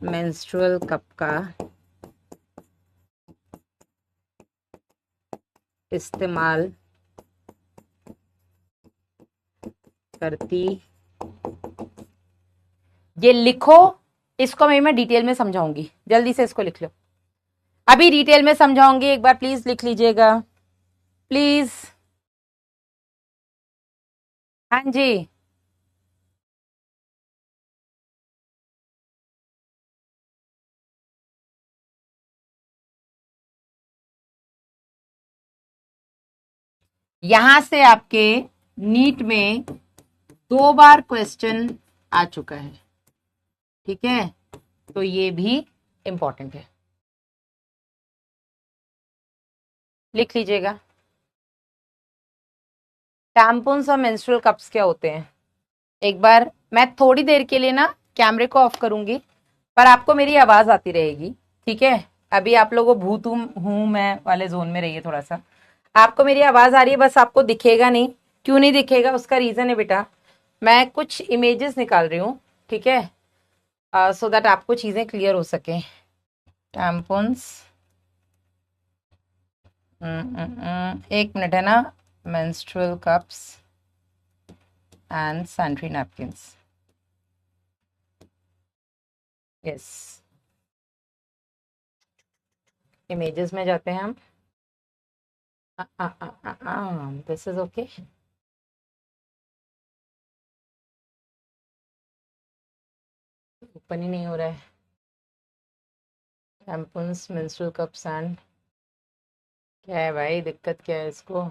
मेंस्ट्रुअल कप का इस्तेमाल करती। ये लिखो, इसको मैं डिटेल में समझाऊंगी, जल्दी से इसको लिख लो। अभी डिटेल में समझाऊंगी, एक बार प्लीज लिख लीजिएगा, प्लीज। हाँ जी, यहां से आपके नीट में 2 बार क्वेश्चन आ चुका है, ठीक है, तो ये भी इंपॉर्टेंट है, लिख लीजिएगा। टैम्पून्स और मेंस्ट्रुअल कप्स क्या होते हैं? एक बार मैं थोड़ी देर के लिए ना कैमरे को ऑफ करूंगी, पर आपको मेरी आवाज आती रहेगी, ठीक है। अभी आप लोगों भूत हूं मैं वाले जोन में रहिए थोड़ा सा। आपको मेरी आवाज आ रही है, बस आपको दिखेगा नहीं। क्यों नहीं दिखेगा? उसका रीजन है बेटा, मैं कुछ इमेजेस निकाल रही हूँ, ठीक है, सो दैट आपको चीजें क्लियर हो सके। टैम्पन्स, एक मिनट है ना, menstrual cups and sanitary napkins, yes. Images में जाते हैं हम। This is okay. ओपन ही नहीं हो रहा है। टैम्पन्स, मेंस्ट्रुअल कप्स एंड, क्या है भाई, दिक्कत क्या है इसको?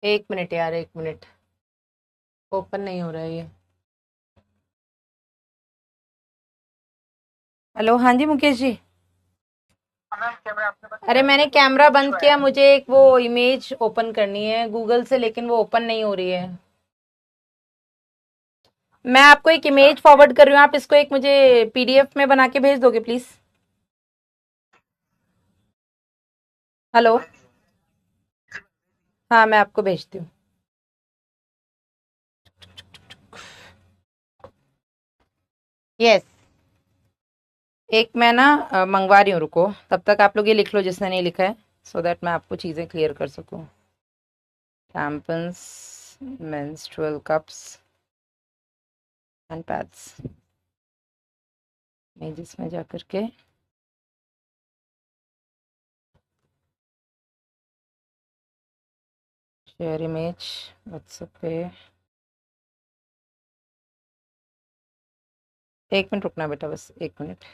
एक मिनट यार, एक मिनट, ओपन नहीं हो रहा है ये। हेलो, हाँ जी मुकेश जी। अरे मैंने कैमरा बंद किया, मुझे एक वो इमेज ओपन करनी है गूगल से, लेकिन वो ओपन नहीं हो रही है। मैं आपको एक इमेज फॉरवर्ड कर रही हूँ, आप इसको एक मुझे पीडीएफ में बना के भेज दोगे प्लीज? हेलो, हाँ मैं आपको भेजती हूँ। यस, एक मैं ना मंगवा रही हूँ, रुको, तब तक आप लोग ये लिख लो जिसने नहीं लिखा है, सो दैट मैं आपको चीजें क्लियर कर सकूँ। Tampons, menstrual cups and pads, images में जा करके शेयर इमेज व्हाट्सएप पे। एक मिनट रुकना बेटा, बस एक मिनट।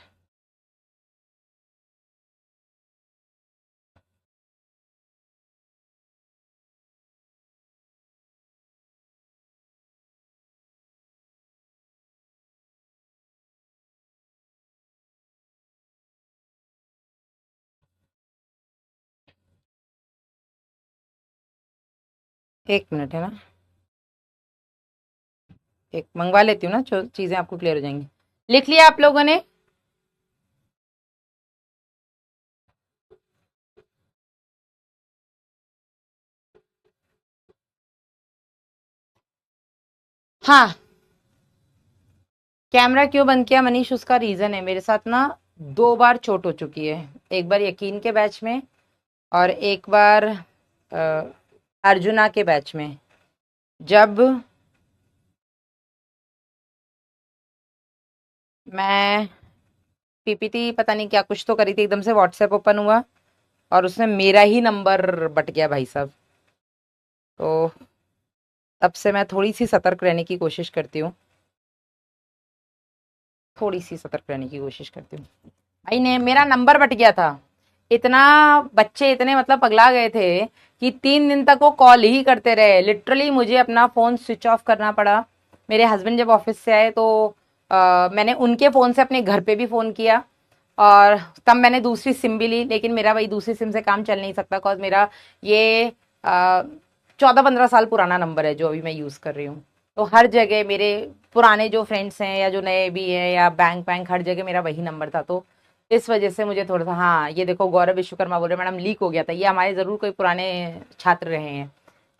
एक मिनट है ना, एक मंगवा लेती हूँ ना, जो चीजें आपको क्लियर हो जाएंगी। लिख लिया आप लोगों ने? हाँ, कैमरा क्यों बंद किया मनीष? उसका रीजन है, मेरे साथ ना 2 बार चोट हो चुकी है। एक बार यकीन के बैच में और एक बार अर्जुना के बैच में। जब मैं पीपीटी पता नहीं क्या कुछ तो करी थी, एकदम से व्हाट्सएप ओपन हुआ और उसमें मेरा ही नंबर बट गया भाई साहब। तो तब से मैं थोड़ी सी सतर्क रहने की कोशिश करती हूँ, थोड़ी सी सतर्क रहने की कोशिश करती हूँ। भाई ने मेरा नंबर बट गया था, इतना बच्चे इतने मतलब पगला गए थे कि 3 दिन तक वो कॉल ही करते रहे। लिटरली मुझे अपना फोन स्विच ऑफ करना पड़ा। मेरे हस्बैंड जब ऑफिस से आए तो मैंने उनके फोन से अपने घर पे भी फोन किया, और तब मैंने दूसरी सिम भी ली, लेकिन मेरा भाई दूसरी सिम से काम चल नहीं सकता, बिकॉज मेरा ये 14-15 साल पुराना नंबर है जो अभी मैं यूज कर रही हूँ। तो हर जगह मेरे पुराने जो फ्रेंड्स हैं या जो नए भी हैं या बैंक हर जगह मेरा वही नंबर था। तो इस वजह से मुझे थोड़ा सा, हाँ ये देखो गौरव विश्वकर्मा बोल रहे मैडम लीक हो गया था, ये हमारे जरूर कोई पुराने छात्र रहे हैं।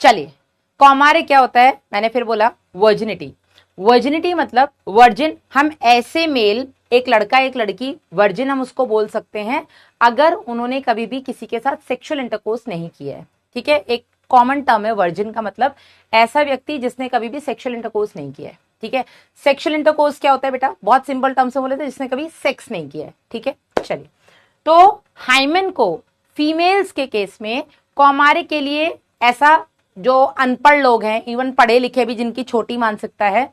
चलिए, कौमार्य क्या होता है? मैंने फिर बोला वर्जिनिटी। वर्जिनिटी मतलब वर्जिन, हम ऐसे मेल, एक लड़का एक लड़की, वर्जिन हम उसको बोल सकते हैं अगर उन्होंने कभी भी किसी के साथ सेक्सुअल इंटरकोर्स नहीं किया है। ठीक है, एक कॉमन टर्म है वर्जिन का मतलब ऐसा व्यक्ति जिसने कभी भी सेक्सुअल इंटरकोर्स नहीं किया है। ठीक है, सेक्सुअल इंटरकोर्स क्या होता है बेटा? बहुत सिंपल टर्म से बोले तो जिसने कभी सेक्स नहीं किया है। ठीक है, चलिए, तो हाइमेन को फीमेल्स के केस में कौमार्य के लिए ऐसा, जो अनपढ़ लोग हैं, इवन पढ़े लिखे भी जिनकी छोटी मानसिकता है,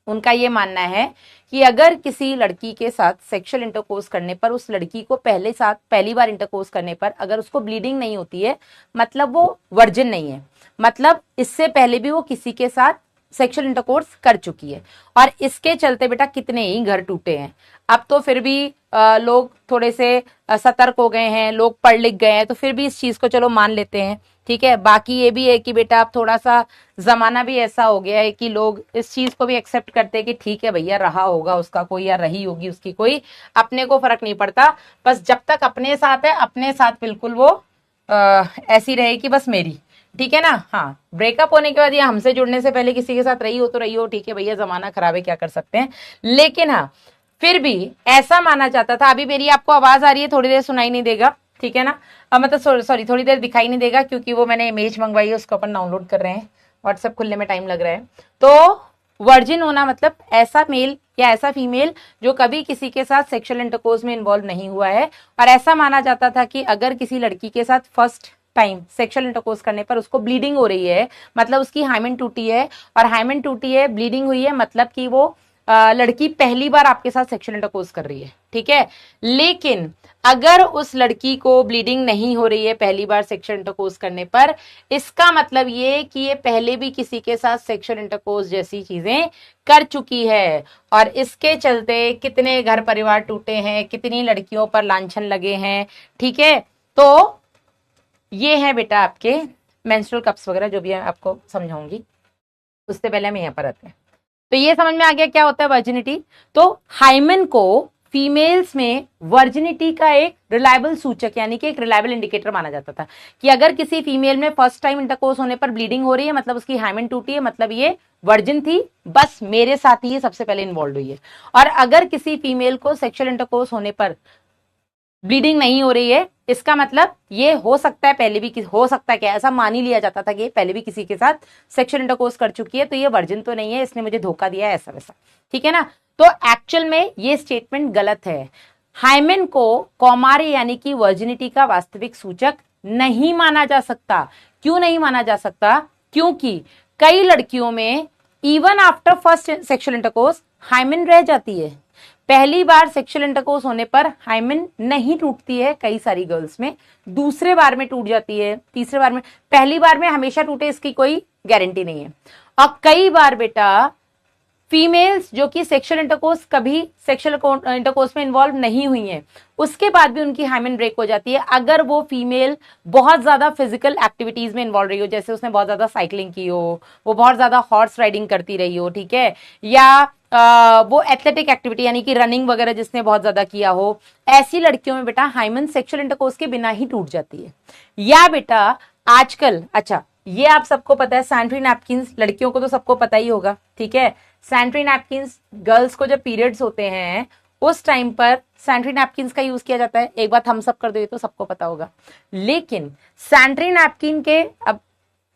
उनका ये मानना है कि अगर किसी लड़की के साथ सेक्सुअल इंटरकोर्स करने पर, उस लड़की को पहली बार इंटरकोर्स करने पर अगर उसको ब्लीडिंग नहीं होती है, मतलब वो वर्जिन नहीं है, मतलब इससे पहले भी वो किसी के साथ सेक्सुअल इंटरकोर्स कर चुकी है। और इसके चलते बेटा कितने ही घर टूटे हैं। अब तो फिर भी लोग थोड़े से सतर्क हो गए हैं, लोग पढ़ लिख गए हैं, तो फिर भी इस चीज को चलो मान लेते हैं। ठीक है, बाकी ये भी है कि बेटा अब थोड़ा सा जमाना भी ऐसा हो गया है कि लोग इस चीज को भी एक्सेप्ट करते हैं कि ठीक है भैया, रहा होगा उसका कोई या रही होगी उसकी कोई, अपने को फर्क नहीं पड़ता, बस जब तक अपने साथ है अपने साथ बिल्कुल वो ऐसी रहे कि बस मेरी। ठीक है ना? हाँ, ब्रेकअप होने के बाद या हमसे जुड़ने से पहले किसी के साथ रही हो तो रही हो, ठीक है भैया, जमाना खराब है, क्या कर सकते हैं। लेकिन हाँ, फिर भी ऐसा माना जाता था। अभी मेरी आपको आवाज आ रही है? थोड़ी देर सुनाई नहीं देगा, ठीक है ना? मतलब सॉरी, थोड़ी देर दिखाई नहीं देगा क्योंकि वो मैंने इमेज मंगवाई है, उसको अपन डाउनलोड कर रहे हैं, व्हाट्सएप खुलने में टाइम लग रहा है। तो वर्जिन होना मतलब ऐसा मेल या ऐसा फीमेल जो कभी किसी के साथ सेक्सुअल इंटरकोर्स में इन्वॉल्व नहीं हुआ है। और ऐसा माना जाता था कि अगर किसी लड़की के साथ फर्स्ट टाइम सेक्सुअल इंटरकोर्स करने पर उसको ब्लीडिंग हो रही है, मतलब उसकी हाइमेन टूटी है, और हाइमेन टूटी है, ब्लीडिंग हुई है, मतलब कि वो लड़की पहली बार आपके साथ सेक्सुअल इंटरकोर्स कर रही है। ठीक है, लेकिन अगर उस लड़की को ब्लीडिंग नहीं हो रही है पहली बार सेक्सुअल इंटरकोर्स करने पर, इसका मतलब ये कि ये पहले भी किसी के साथ सेक्सुअल इंटरकोर्स जैसी चीजें कर चुकी है। और इसके चलते कितने घर परिवार टूटे हैं, कितनी लड़कियों पर लांछन लगे हैं। ठीक है, तो ये है बेटा आपके मेंस्ट्रुअल कप्स वगैरह, जो भी मैं आपको समझाऊंगी। उससे पहले हम यहाँ पर आते हैं। तो ये समझ में आ गया क्या होता है वर्जिनिटी। तो हाइमेन को फीमेल्स में वर्जिनिटी का एक रिलायबल सूचक यानी कि एक रिलायबल इंडिकेटर माना जाता था कि अगर किसी फीमेल में फर्स्ट टाइम इंटरकोर्स होने पर ब्लीडिंग हो रही है, मतलब उसकी हाइमेन टूटी है, मतलब ये वर्जिन थी, बस मेरे साथ ही ये सबसे पहले इन्वॉल्व हुई है। और अगर किसी फीमेल को सेक्सुअल इंटरकोर्स होने पर ब्लीडिंग नहीं हो रही है, इसका मतलब ये हो सकता है पहले भी, हो सकता है क्या, ऐसा मान ही लिया जाता था कि पहले भी किसी के साथ सेक्सुअल इंटरकोर्स कर चुकी है, तो ये वर्जिन तो नहीं है, इसने मुझे धोखा दिया है, ऐसा वैसा। ठीक है ना? तो एक्चुअल में ये स्टेटमेंट गलत है। हाइमेन को कौमार्य यानी कि वर्जिनिटी का वास्तविक सूचक नहीं माना जा सकता। क्यों नहीं माना जा सकता? क्योंकि कई लड़कियों में even after first sexual intercourse hymen रह जाती है। पहली बार सेक्सुअल इंटरकोर्स होने पर हाइमेन नहीं टूटती है कई सारी गर्ल्स में, दूसरे बार में टूट जाती है, तीसरे बार में, पहली बार में हमेशा टूटे इसकी कोई गारंटी नहीं है। और कई बार बेटा फीमेल्स जो कि सेक्सुअल इंटरकोर्स कभी सेक्सुअल इंटरकोर्स में इन्वॉल्व नहीं हुई हैं, उसके बाद भी उनकी हाइमेन ब्रेक हो जाती है अगर वो फीमेल बहुत ज्यादा फिजिकल एक्टिविटीज में इन्वॉल्व रही हो, जैसे उसने बहुत ज्यादा साइकिलिंग की हो, वो बहुत ज्यादा हॉर्स राइडिंग करती रही हो, ठीक है, या वो एथलेटिक एक्टिविटी यानी कि रनिंग वगैरह जिसने बहुत ज्यादा किया हो, ऐसी लड़कियों में बेटा हाइमेन सेक्सुअल इंटरकोर्स के बिना ही टूट जाती है। या बेटा आजकल, अच्छा ये आप सबको पता है, सैनिटरी नैपकिन्स, लड़कियों को तो सबको पता ही होगा, ठीक है, सैनिटरी नैपकिन्स गर्ल्स को जब पीरियड्स होते हैं उस टाइम पर सैनिटरी नैपकिन्स का यूज किया जाता है। एक बात हम सब कर दो, तो सबको पता होगा, लेकिन सैनिटरी नैपकिन के, अब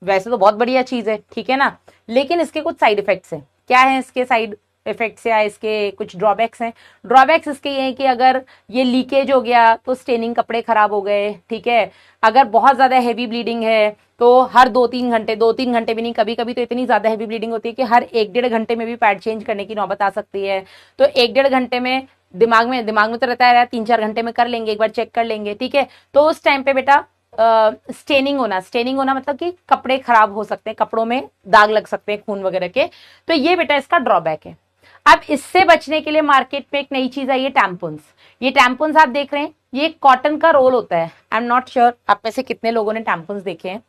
वैसे तो बहुत बढ़िया चीज है, ठीक है ना, लेकिन इसके कुछ साइड इफेक्ट्स हैं। क्या है इसके साइड इफेक्ट्स या इसके कुछ ड्रॉबैक्स हैं? ड्रॉबैक्स इसके ये हैं कि अगर ये लीकेज हो गया तो स्टेनिंग, कपड़े खराब हो गए, ठीक है, अगर बहुत ज्यादा हैवी ब्लीडिंग है तो हर 2-3 घंटे, 2-3 घंटे भी नहीं, कभी कभी तो इतनी ज्यादा हैवी ब्लीडिंग होती है कि हर 1-1.5 घंटे में भी पैड चेंज करने की नौबत आ सकती है। तो 1-1.5 घंटे में दिमाग में तो रहता है यार 3-4 घंटे में कर लेंगे, एक बार चेक कर लेंगे, ठीक है। तो उस टाइम पे बेटा स्टेनिंग होना मतलब कि कपड़े खराब हो सकते हैं, कपड़ों में दाग लग सकते हैं खून वगैरह के, तो ये बेटा इसका ड्रॉबैक है। अब इससे बचने के लिए मार्केट में एक नई चीज आई है, टैम्पून्स। ये टैम्पून्स आप देख रहे हैं, ये कॉटन का रोल होता है। आई एम नॉट श्योर आप में से कितने लोगों ने टैम्पून्स देखे हैं,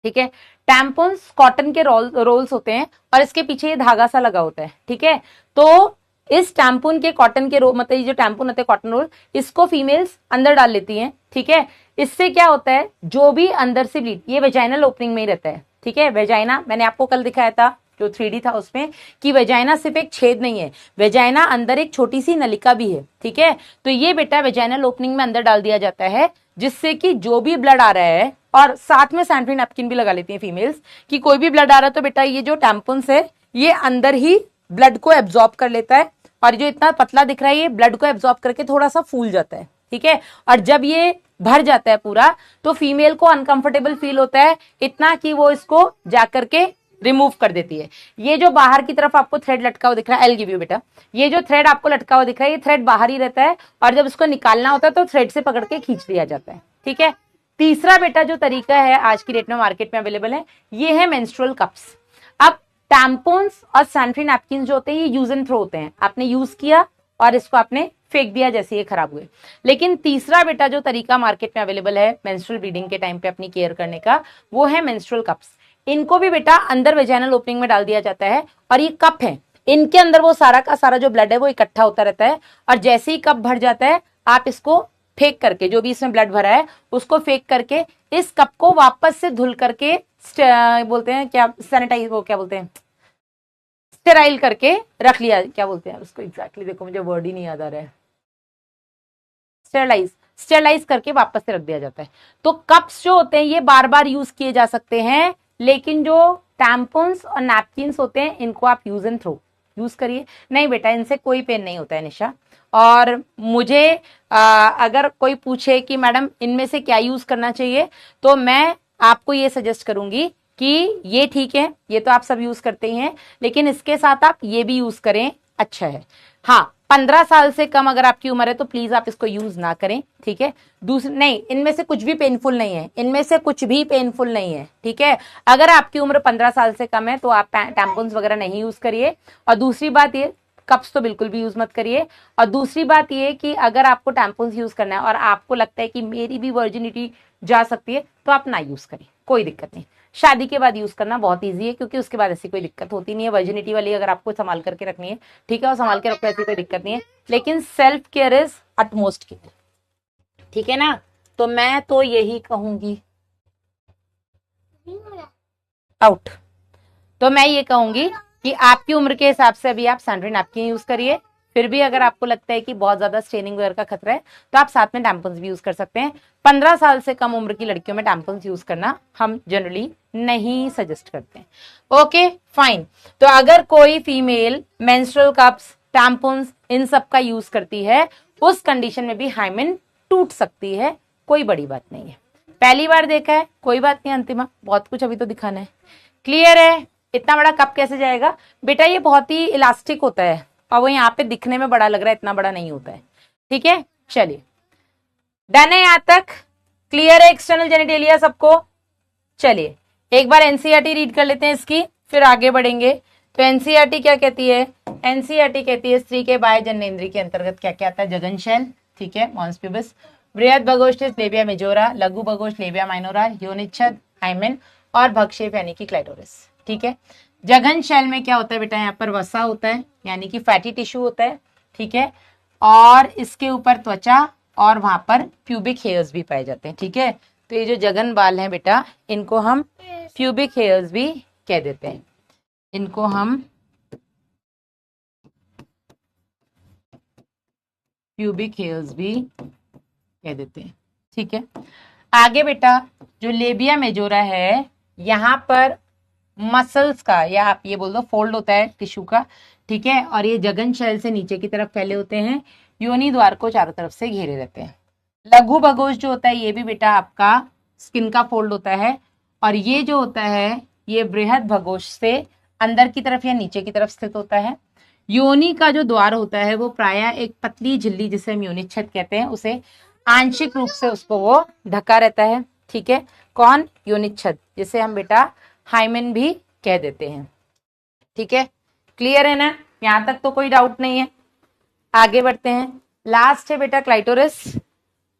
ठीक है। टैम्पून्स कॉटन के रोल्स होते हैं और इसके पीछे ये धागा सा लगा होता है, ठीक है। तो इस टैम्पून के कॉटन के रोल, मतलब ये जो टैम्पून होते हैं कॉटन रोल, इसको फीमेल्स अंदर डाल लेती हैं, ठीक है। इससे क्या होता है, जो भी अंदर से ब्लीड, ये वेजाइनल ओपनिंग में ही रहता है, ठीक है। वेजाइना मैंने आपको कल दिखाया था जो 3D था उसमें, कि वेजाइना सिर्फ एक छेद नहीं है, वेजाइना अंदर एक छोटी सी नलिका भी है, ठीक है। तो ये बेटा वेजाइनल ओपनिंग में अंदर डाल दिया जाता है, जिससे कि जो भी ब्लड आ रहा है, और साथ में सैनिटरी नैपकिन भी लगा लेती हैं फीमेल्स, कि कोई भी ब्लड आ रहा है तो बेटा ये जो टैम्पून्स है ये अंदर ही ब्लड को एब्जॉर्ब कर लेता है, और जो इतना पतला दिख रहा है ये ब्लड को एब्जॉर्ब करके थोड़ा सा फूल जाता है, ठीक है। और जब ये भर जाता है पूरा, तो फीमेल को अनकंफर्टेबल फील होता है इतना कि वो इसको जाकर के रिमूव कर देती है। ये जो बाहर की तरफ आपको थ्रेड लटका हुआ दिख रहा है, आई गिव यू बेटा, ये जो थ्रेड आपको लटका हुआ दिख रहा है, ये थ्रेड बाहर ही रहता है, और जब इसको निकालना होता है तो थ्रेड से पकड़ के खींच दिया जाता है, ठीक है। तीसरा बेटा जो तरीका है आज की डेट में मार्केट में अवेलेबल है, ये है मेंस्ट्रुअल कप्स। अब टैम्पून्स और सैनिटरी नैपकिन जो होते हैं ये यूज एंड थ्रो होते हैं, आपने यूज किया और इसको आपने फेंक दिया जैसे ये खराब हुए। लेकिन तीसरा बेटा जो तरीका मार्केट में अवेलेबल है मेंस्ट्रुअल ब्लीडिंग के टाइम पे अपनी केयर करने का, वो है मेंस्ट्रुअल कप्स। इनको भी बेटा अंदर वेजाइनल ओपनिंग में डाल दिया जाता है, और ये कप है, इनके अंदर वो सारा का सारा जो ब्लड है वो इकट्ठा होता रहता है, और जैसे ही कप भर जाता है आप इसको फेंक करके, जो भी इसमें ब्लड भरा है उसको फेंक करके इस कप को वापस से धुल करके बोलते हैं क्या, सैनिटाइज, वो क्या बोलते हैं, स्टेराइल करके रख लिया, क्या बोलते हैं उसको एग्जैक्टली, देखो मुझे वर्ड ही नहीं याद आ रहा है, स्टेरलाइज करके वापस से रख दिया जाता है। तो कप्स जो होते हैं ये बार बार यूज किए जा सकते हैं, लेकिन जो टैम्पून्स और नैपकिन्स होते हैं इनको आप यूज एंड थ्रो यूज करिए। नहीं बेटा इनसे कोई पेन नहीं होता है निशा। और मुझे अगर कोई पूछे कि मैडम इनमें से क्या यूज करना चाहिए, तो मैं आपको ये सजेस्ट करूंगी कि ये ठीक है, ये तो आप सब यूज करते ही हैं, लेकिन इसके साथ आप ये भी यूज करें, अच्छा है। हाँ, 15 साल से कम अगर आपकी उम्र है तो प्लीज आप इसको यूज ना करें, ठीक है। दूसरी नहीं, इनमें से कुछ भी पेनफुल नहीं है, इनमें से कुछ भी पेनफुल नहीं है, ठीक है। अगर आपकी उम्र 15 साल से कम है तो आप टैम्पून्स वगैरह नहीं यूज करिए। और दूसरी बात ये, कप्स तो बिल्कुल भी यूज मत करिए। और दूसरी बात ये कि अगर आपको टैम्पून्स यूज करना है और आपको लगता है कि मेरी भी वर्जिनिटी जा सकती है, तो आप ना यूज करें, कोई दिक्कत नहीं। शादी के बाद यूज करना बहुत इजी है, क्योंकि उसके बाद ऐसी कोई दिक्कत होती नहीं है। वर्जिनिटी वाली अगर आपको संभाल करके रखनी है, ठीक है, और संभाल के रखो, ऐसी कोई दिक्कत नहीं है। लेकिन self care is utmost care, ठीक है ना। तो मैं तो यही कहूंगी, आउट, तो मैं ये कहूंगी कि आपकी उम्र के हिसाब से अभी आप सैनिटरी नैपकिन यूज करिए। फिर भी अगर आपको लगता है कि बहुत ज्यादा स्टेनिंग वगैरह का खतरा है, तो आप साथ में टैम्पून्स भी यूज कर सकते हैं। 15 साल से कम उम्र की लड़कियों में टैम्पून्स यूज करना हम जनरली नहीं सजेस्ट करते हैं। Okay fine. तो अगर कोई फीमेल मेंस्ट्रुअल कप्स, टैम्पून्स, इन सब का यूज करती है, उस कंडीशन में भी हाइमेन टूट सकती है, कोई बड़ी बात नहीं है। पहली बार देखा है, कोई बात नहीं अंतिमा, बहुत कुछ अभी तो दिखाना है। क्लियर है? इतना बड़ा कप कैसे जाएगा बेटा, ये बहुत ही इलास्टिक होता है, और वो यहाँ पे दिखने में बड़ा लग रहा है, इतना बड़ा नहीं होता है, ठीक है। चलिए, डन है यहां तक? क्लियर है एक्सटर्नल जेनिटेलिया सबको? चलिए एक बार एनसीईआरटी रीड कर लेते हैं इसकी, फिर आगे बढ़ेंगे। तो एनसीईआरटी क्या कहती है? एनसीईआरटी कहती है स्त्री के बाह्य जननेंद्रिय के अंतर्गत क्या क्या आता है? जघन शैल, ठीक है, मॉन्स प्यूबिस, बृहद भगोष्ठिस लेबिया मेजोरा, लघु भगोष्ठ लेबिया माइनोरा, योनिच्छद हाइमेन, और भक्षेप यानी कि क्लाइटोरिस, ठीक है। जघन शैल में क्या होता है बेटा? यहाँ पर वसा होता है, यानी कि फैटी टिश्यू होता है, ठीक है, और इसके ऊपर त्वचा और वहां पर प्यूबिक हेयर्स भी पाए जाते हैं, ठीक है। तो ये जो जघन बाल हैं बेटा, इनको हम प्यूबिक हेयर्स भी कह देते हैं, इनको हम प्यूबिक हेयर्स भी कह देते हैं, ठीक है। आगे बेटा जो लेबिया मेजोरा है, यहाँ पर मसल्स का, या आप ये बोल दो फोल्ड होता है टिश्यू का, ठीक है, और ये जघन शैल से नीचे की तरफ फैले होते हैं, योनि द्वार को चारों तरफ से घेरे रहते हैं। लघु भगोष जो होता है ये भी बेटा आपका स्किन का फोल्ड होता है, और ये जो होता है ये बृहद भगोष से अंदर की तरफ या नीचे की तरफ स्थित होता है। योनि का जो द्वार होता है वो प्रायः एक पतली झिल्ली जिसे हम योनिच्छद कहते हैं, उसे आंशिक रूप से उसको वो ढका रहता है। ठीक है, कौन? योनिच्छद, जिसे हम बेटा हाइमेन भी कह देते हैं। ठीक है, क्लियर है ना? यहां तक तो कोई डाउट नहीं है। आगे बढ़ते हैं। लास्ट है बेटा क्लाइटोरिस,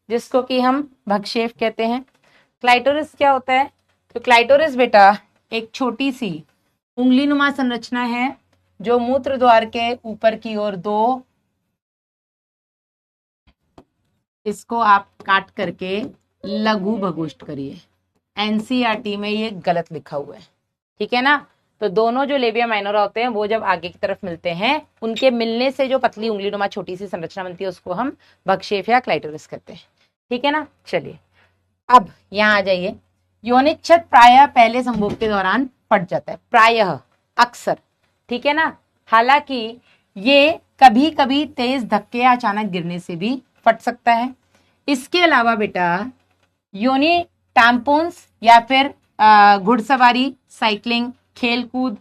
जिसको कि हम भक्षेप कहते हैं। क्लाइटोरिस क्या होता है? तो क्लाइटोरिस बेटा एक छोटी सी उंगली नुमा संरचना है जो मूत्र द्वार के ऊपर की ओर दो, इसको आप काट करके लघु भगोष्ठ करिए। एनसीईआरटी में ये गलत लिखा हुआ है। ठीक है ना? तो दोनों जो लेबिया माइनोरा होते हैं वो जब आगे की तरफ मिलते हैं, उनके मिलने से जो पतली उंगली नुमा छोटी सी संरचना बनती है उसको हम भक्षेप या क्लाइटोरिस कहते हैं। ठीक है ना? चलिए अब यहां आ जाइए। योनिच्छद प्रायः पहले संभोग के दौरान फट जाता है, प्रायः, अक्सर। ठीक है ना? हालांकि ये कभी कभी तेज धक्के या अचानक गिरने से भी फट सकता है। इसके अलावा बेटा योनि टैम्पोन्स या फिर घुड़सवारी, साइकिलिंग, खेलकूद,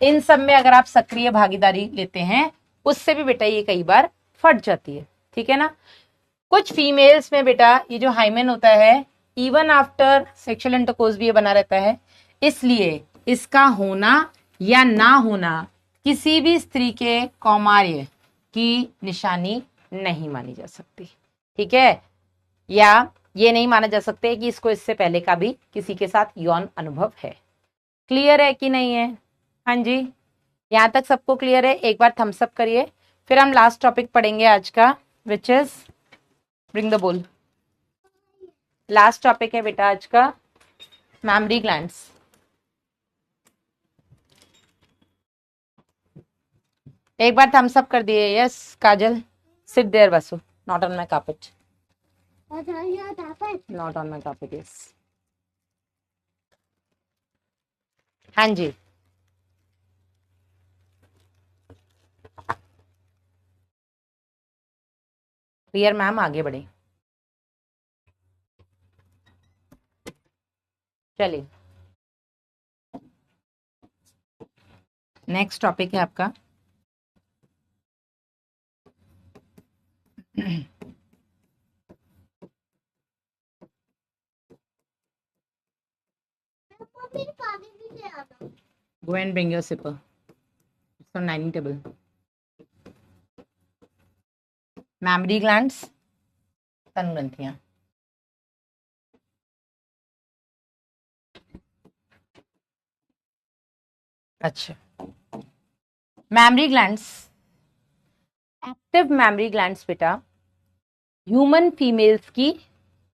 इन सब में अगर आप सक्रिय भागीदारी लेते हैं उससे भी बेटा ये कई बार फट जाती है। ठीक है ना? कुछ फीमेल्स में बेटा ये जो हाइमेन होता है इवन आफ्टर सेक्सुअल इंटरकोर्स भी ये बना रहता है, इसलिए इसका होना या ना होना किसी भी स्त्री के कौमार्य की निशानी नहीं मानी जा सकती। ठीक है? या ये नहीं माना जा सकता कि इसको इससे पहले का भी किसी के साथ यौन अनुभव है। क्लियर है कि नहीं है? हाँ जी, यहां तक सबको क्लियर है? एक बार थम्स अप करिए, फिर हम लास्ट टॉपिक पढ़ेंगे आज का, which is bring the bull. Last topic है बेटा आज का मैमरी ग्लैंड्स। एक बार थम्स अप कर दिए। Yes Kajal, sit there Vasu, not on my carpet, not on my carpet. Yes, हाँ जी। प्रियर मैम आगे बढ़े। चलिए नेक्स्ट टॉपिक है आपका go and bring your sipper, it's on dining table। Memory glands, स्तन ग्रंथियां। अच्छा, memory glands, active memory glands बेटा ह्यूमन फीमेल्स की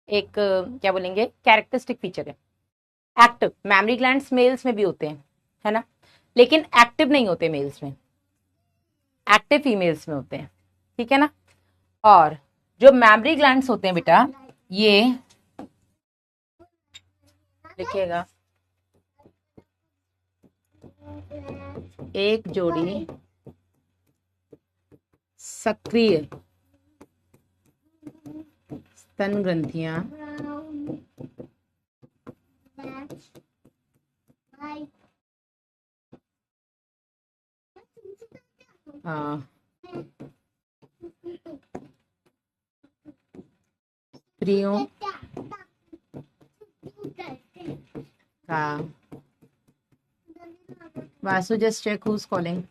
एक क्या बोलेंगे कैरेक्टरिस्टिक फीचर है। एक्टिव मैमरी ग्लैंड्स मेल्स में भी होते हैं, है ना, लेकिन एक्टिव नहीं होते मेल्स में, एक्टिव फीमेल्स में होते हैं। ठीक है ना? और जो मैमरी ग्लैंड्स होते हैं बेटा, ये लिखिएगा, एक जोड़ी सक्रिय स्तन ग्रंथियां स्त्रियों का, Vasu just check who's calling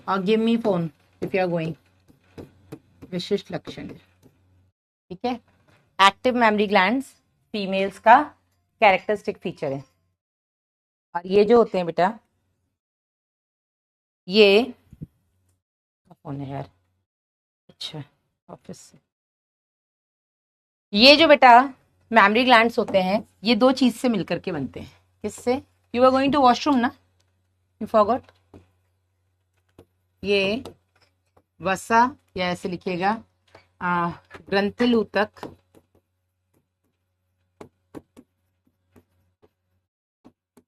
or give me phone if you are going। विशिष्ट लक्षण, ठीक है, एक्टिव मैमरी ग्लैंड्स फीमेल्स का कैरेक्टरिस्टिक फीचर है। और ये जो होते हैं बेटा, ये कौन है यार, अच्छा ऑफिस से, ये जो बेटा मैमरी ग्लैंड्स होते हैं ये दो चीज से मिलकर के बनते हैं। किससे? You are going to washroom ना, यू फॉरगॉट, ये वसा या ऐसे लिखिएगा ग्रंथिल ऊतक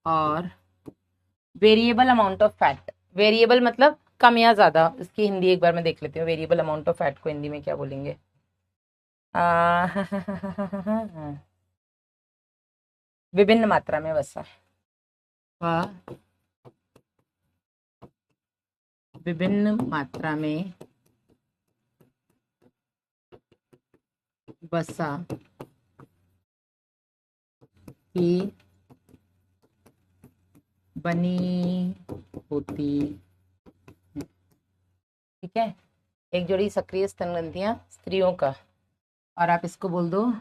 और variable amount of fat. Variable मतलब कम या ज्यादा, इसकी हिंदी एक बार मैं देख लेती हूँ। वेरिएबल अमाउंट ऑफ फैट को हिंदी में क्या बोलेंगे? विभिन्न मात्रा में वसा, विभिन्न मात्रा में वसा की बनी होती है। ठीक है, एक जोड़ी सक्रिय स्तनग्रंथियां स्त्रियों का, और आप इसको बोल दो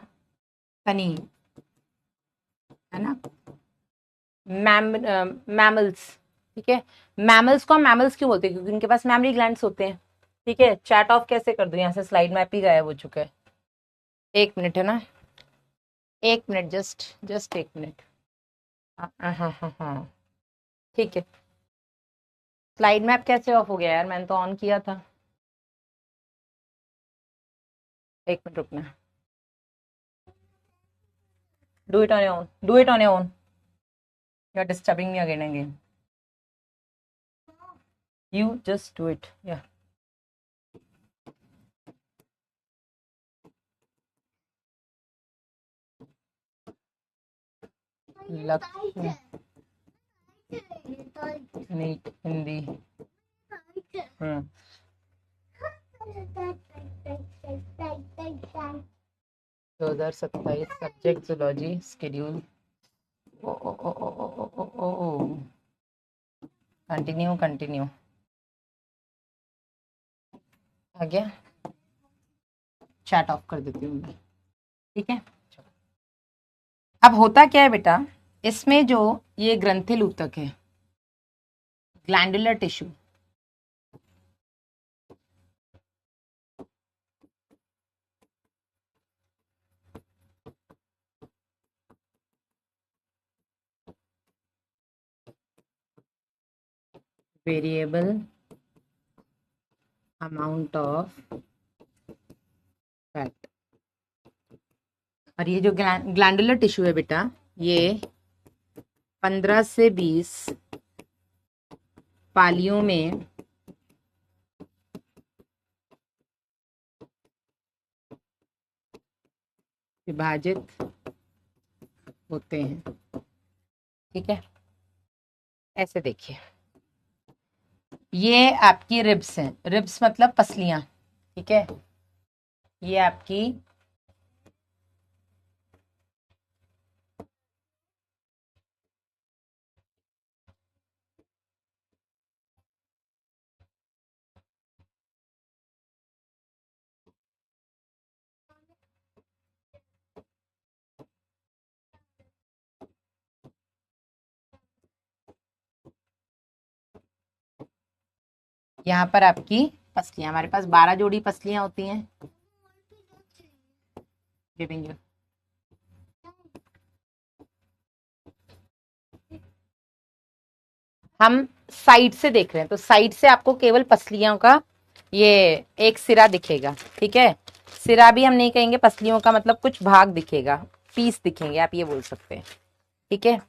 तनी, है ना, मैमल्स। ठीक है, मैमल्स को हम मैमल्स क्यों बोलते हैं? क्योंकि उनके पास मैमरी ग्लैंड्स होते हैं। ठीक है, चैट ऑफ कैसे कर दूं? यहाँ से स्लाइड मैप ही गायब हो चुका है। 1 मिनट, है ना, 1 मिनट, जस्ट 1 मिनट। हाँ हाँ हाँ हाँ, ठीक है। स्लाइड मैप कैसे ऑफ हो गया यार? मैंने तो ऑन किया था। 1 मिनट रुकना। Do it on your own, do it on your own, you are disturbing me again again, you just do it. या Lakshya NEET Hindi. 2027 subject zoology schedule. ओ ओ ओ ओ ओ ओ ओ ओ, कंटिन्यू कंटिन्यू, आ गया। चैट ऑफ कर देती हूँ मैं। ठीक है, अब होता क्या है बेटा, इसमें जो ये ग्रंथिल ऊतक है, glandular tissue, variable amount of fat, और ये जो ग्लैंडुलर टिश्यू है बेटा, ये 15 से 20 पालियों में विभाजित होते हैं। ठीक है, ऐसे देखिए, ये आपकी रिब्स हैं, रिब्स मतलब पसलियां। ठीक है, ये आपकी यहाँ पर आपकी पसलियां, हमारे पास 12 जोड़ी पसलियां होती हैं। गिविंग यू, हम साइड से देख रहे हैं, तो साइड से आपको केवल पसलियों का ये एक सिरा दिखेगा। ठीक है, सिरा भी हम नहीं कहेंगे, पसलियों का मतलब कुछ भाग दिखेगा, पीस दिखेंगे, आप ये बोल सकते हैं। ठीक है,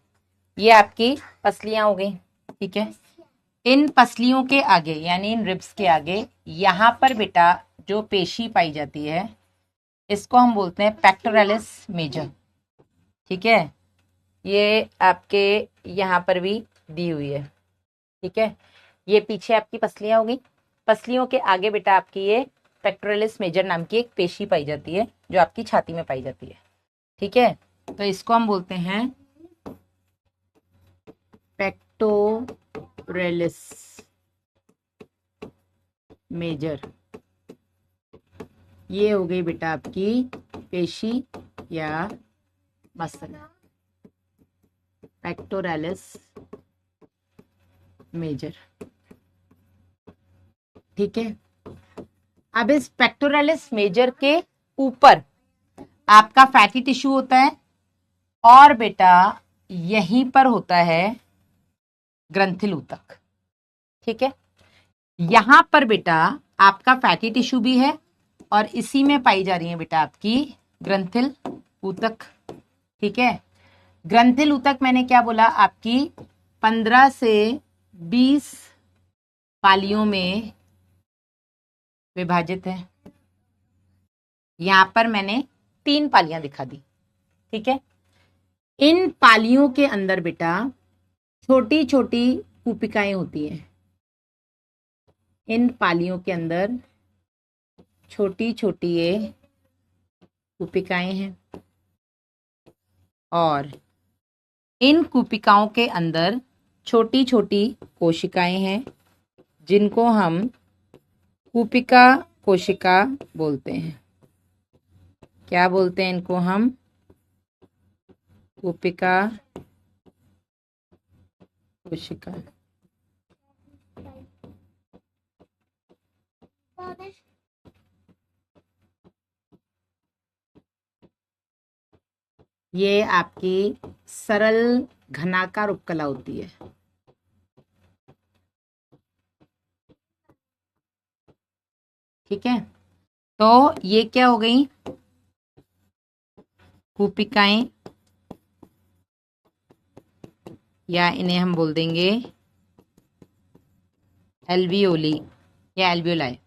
ये आपकी पसलियां हो गई। ठीक है, इन पसलियों के आगे यानी इन रिब्स के आगे यहाँ पर बेटा जो पेशी पाई जाती है, इसको हम बोलते हैं पेक्टोरलिस मेजर। ठीक है, ये आपके यहाँ पर भी दी हुई है। ठीक है, ये पीछे आपकी पसलियां होगी, पसलियों के आगे बेटा आपकी ये पेक्टोरलिस मेजर नाम की एक पेशी पाई जाती है, जो आपकी छाती में पाई जाती है। ठीक है, तो इसको हम बोलते हैं पेक्टोरलिस मेजर। ये हो गई बेटा आपकी पेशी या मसल, पेक्टोरलिस मेजर। ठीक है, अब इस पेक्टोरलिस मेजर के ऊपर आपका फैटी टिश्यू होता है, और बेटा यहीं पर होता है ग्रंथिल ऊतक। ठीक है, यहां पर बेटा आपका फैटी टिश्यू भी है, और इसी में पाई जा रही है बेटा आपकी ग्रंथिल ऊतक। ठीक है, ग्रंथिल ऊतक मैंने क्या बोला, आपकी 15 से 20 पालियों में विभाजित है। यहां पर मैंने 3 पालियां दिखा दी। ठीक है, इन पालियों के अंदर बेटा छोटी छोटी कूपिकाएं होती हैं। इन पालियों के अंदर छोटी छोटी ये कूपिकाएं हैं और इन कूपिकाओं के अंदर छोटी छोटी कोशिकाएं हैं जिनको हम कूपिका कोशिका बोलते हैं। क्या बोलते हैं इनको हम? कूपिका कोशिका। ये आपकी सरल घनाकार उपकला होती है। ठीक है, तो ये क्या हो गई? कूपिकाएं, या इन्हें हम बोल देंगे एल्वियोली या एल्वियोलाई।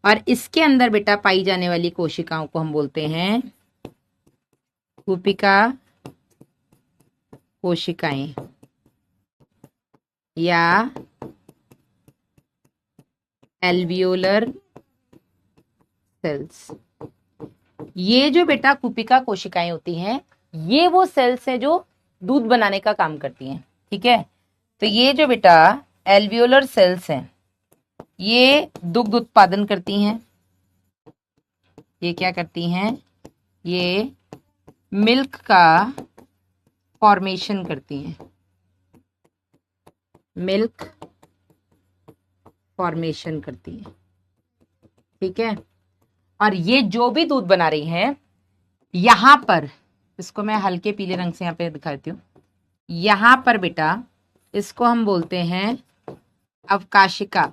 और इसके अंदर बेटा पाई जाने वाली कोशिकाओं को हम बोलते हैं कूपिका कोशिकाएं या एल्वियोलर सेल्स। ये जो बेटा कूपिका कोशिकाएं होती हैं, ये वो सेल्स हैं जो दूध बनाने का काम करती हैं। ठीक है, तो ये जो बेटा एल्वियोलर सेल्स हैं, ये दुग्ध उत्पादन करती हैं। ये क्या करती हैं? ये मिल्क का फॉर्मेशन करती हैं, मिल्क फॉर्मेशन करती हैं। ठीक है, और ये जो भी दूध बना रही हैं, यहां पर, इसको मैं हल्के पीले रंग से यहाँ पे दिखाती हूँ, यहां पर बेटा इसको हम बोलते हैं अवकाशिका।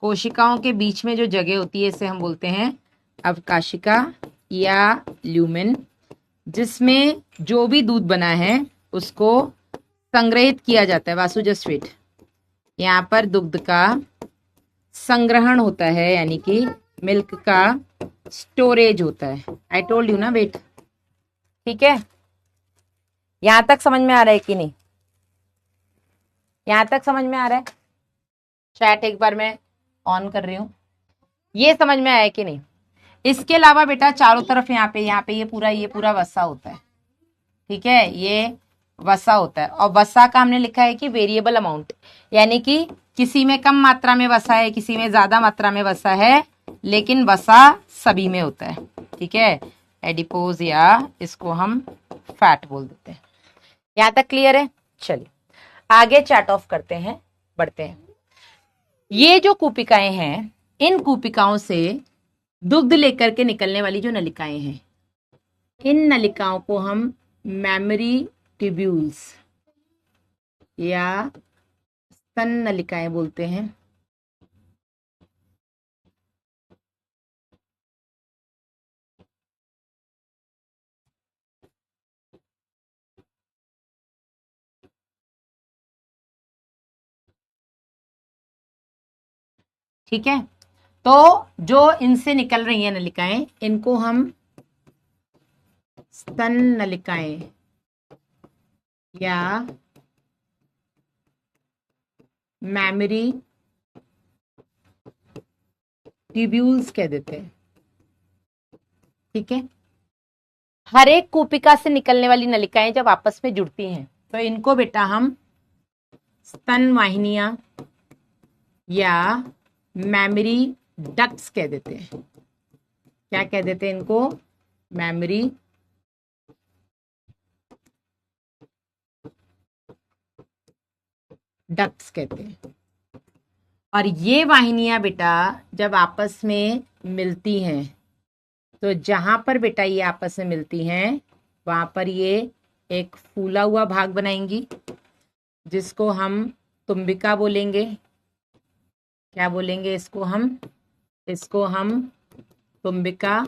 कोशिकाओं के बीच में जो जगह होती है इसे हम बोलते हैं अवकाशिका या ल्यूमेन, जिसमें जो भी दूध बना है उसको संग्रहित किया जाता है। वासु जस्ट वेट, यहाँ पर दुग्ध का संग्रहण होता है, यानी कि मिल्क का स्टोरेज होता है। आई टोल्ड यू ना, वेट। ठीक है, यहां तक समझ में आ रहा है कि नहीं? यहां तक समझ में आ रहा है? चैट एक बार मैं ऑन कर रही हूं, ये समझ में आया कि नहीं? इसके अलावा बेटा चारों तरफ यहाँ पे ये पूरा वसा होता है। ठीक है, ये वसा होता है, और वसा का हमने लिखा है कि वेरिएबल अमाउंट, यानी कि किसी में कम मात्रा में वसा है, किसी में ज्यादा मात्रा में वसा है, लेकिन वसा सभी में होता है। ठीक है, एडिपोज या इसको हम फैट बोल देते हैं। यहां तक क्लियर है? चलिए आगे चैट ऑफ करते हैं, बढ़ते हैं। ये जो कूपिकाएं हैं, इन कूपिकाओं से दुग्ध लेकर के निकलने वाली जो नलिकाएं हैं, इन नलिकाओं को हम मेमोरी ट्यूब्यूल्स या स्तन नलिकाएं बोलते हैं। ठीक है, तो जो इनसे निकल रही हैं नलिकाएं, इनको हम स्तन नलिकाएं या मेमोरी ट्यूब्यूल्स कह देते हैं। ठीक है, हर एक कूपिका से निकलने वाली नलिकाएं जब आपस में जुड़ती हैं तो इनको बेटा हम स्तन वाहिनियां या मेमोरी डक्ट्स कह देते हैं। क्या कह देते हैं इनको? मेमोरी डक्ट्स कहते हैं। और ये वाहिनियां बेटा जब आपस में मिलती हैं, तो जहां पर बेटा ये आपस में मिलती हैं वहां पर ये एक फूला हुआ भाग बनाएंगी, जिसको हम तुम्बिका बोलेंगे। क्या बोलेंगे इसको हम? इसको हम तुम्बिका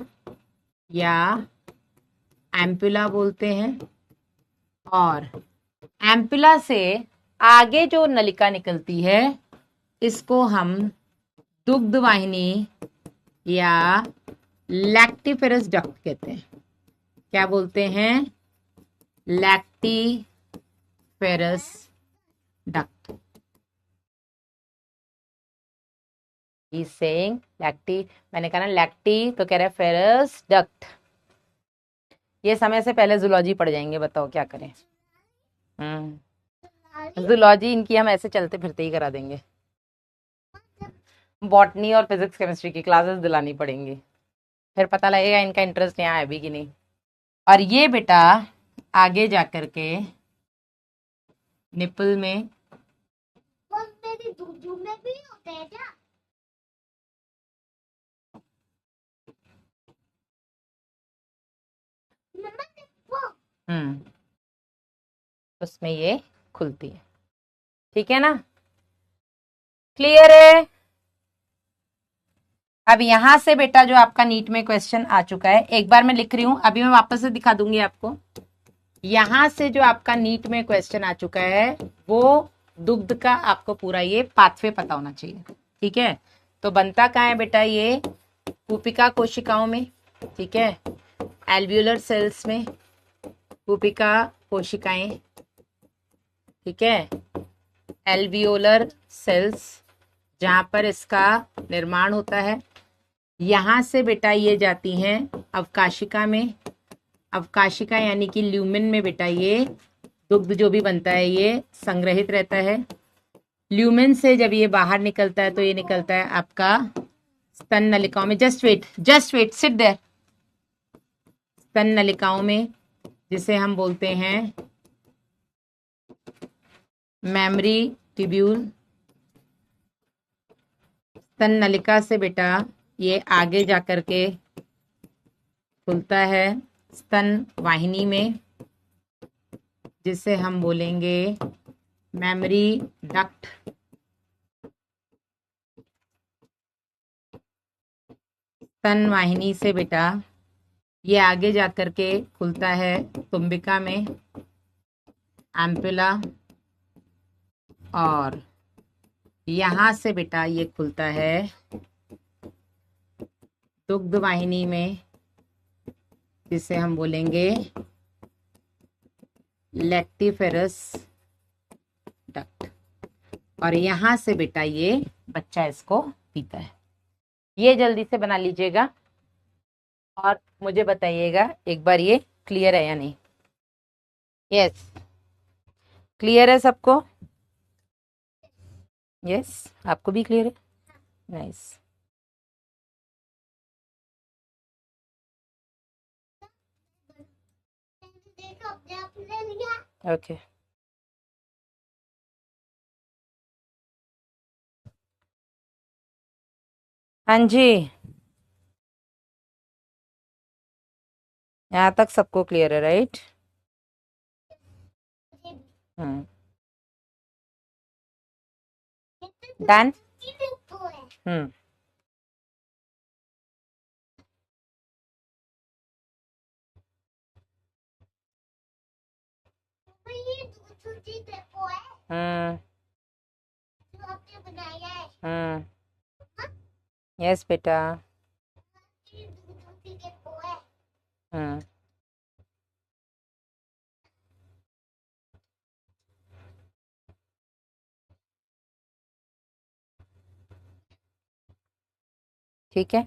या एम्पुला बोलते हैं। और एम्पुला से आगे जो नलिका निकलती है इसको हम दुग्ध वाहिनी या लैक्टिफेरस डक्ट कहते हैं। क्या बोलते हैं? Lactiferous duct. He is saying lacti, मैंने कहा ना लैक्टी, तो कह रहा है फेरस डक्ट। ये समय से पहले जूलॉजी पढ़ जाएंगे, बताओ क्या करें। जूलॉजी इनकी हम ऐसे चलते फिरते ही करा देंगे। बॉटनी और फिजिक्स केमिस्ट्री की क्लासेस दिलानी पड़ेंगी, फिर पता लगेगा इनका इंटरेस्ट यहाँ है भी कि नहीं। और ये बेटा आगे जाकर के निपल में मेरी दूधू में भी होते हैं क्या? उसमें ये खुलती है, ठीक है ना, क्लियर है। अब यहां से बेटा जो आपका नीट में क्वेश्चन आ चुका है, एक बार मैं लिख रही हूं, अभी मैं वापस से दिखा दूंगी आपको। यहां से जो आपका नीट में क्वेश्चन आ चुका है वो दुग्ध का आपको पूरा ये पाथवे पता होना चाहिए, ठीक है। तो बनता कहाँ है बेटा, ये पुपिका कोशिकाओं में, ठीक है, एल्वियोलर सेल्स में पुपिका कोशिकाएं, ठीक है, एल्वियोलर सेल्स जहां पर इसका निर्माण होता है। यहां से बेटा ये जाती हैं अवकाशिका में, अवकाशिका यानी कि ल्यूमेन में बेटा ये दुग्ध जो भी बनता है ये संग्रहित रहता है। ल्यूमेन से जब ये बाहर निकलता है तो ये निकलता है आपका स्तन नलिकाओं में। Just wait sit there. स्तन नलिकाओं में, जिसे हम बोलते हैं मेमरी ट्यूब्यूल। स्तन नलिका से बेटा ये आगे जाकर के खुलता है स्तन वाहिनी में, जिसे हम बोलेंगे मेमरी डक्ट। स्तन वाहिनी से बेटा ये आगे जाकर के खुलता है तुम्बिका में, एम्पुला, और यहां से बेटा ये खुलता है दुग्ध वाहिनी में, जिसे हम बोलेंगे लैक्टिफेरस डक्ट। और यहां से बेटा ये बच्चा इसको पीता है। ये जल्दी से बना लीजिएगा और मुझे बताइएगा एक बार ये क्लियर है या नहीं। यस, क्लियर है सबको? यस, आपको भी क्लियर है? नाइस। ओके, हाँ जी, यहाँ तक सबको क्लियर है, राइट? डन। यस बेटा। ठीक है,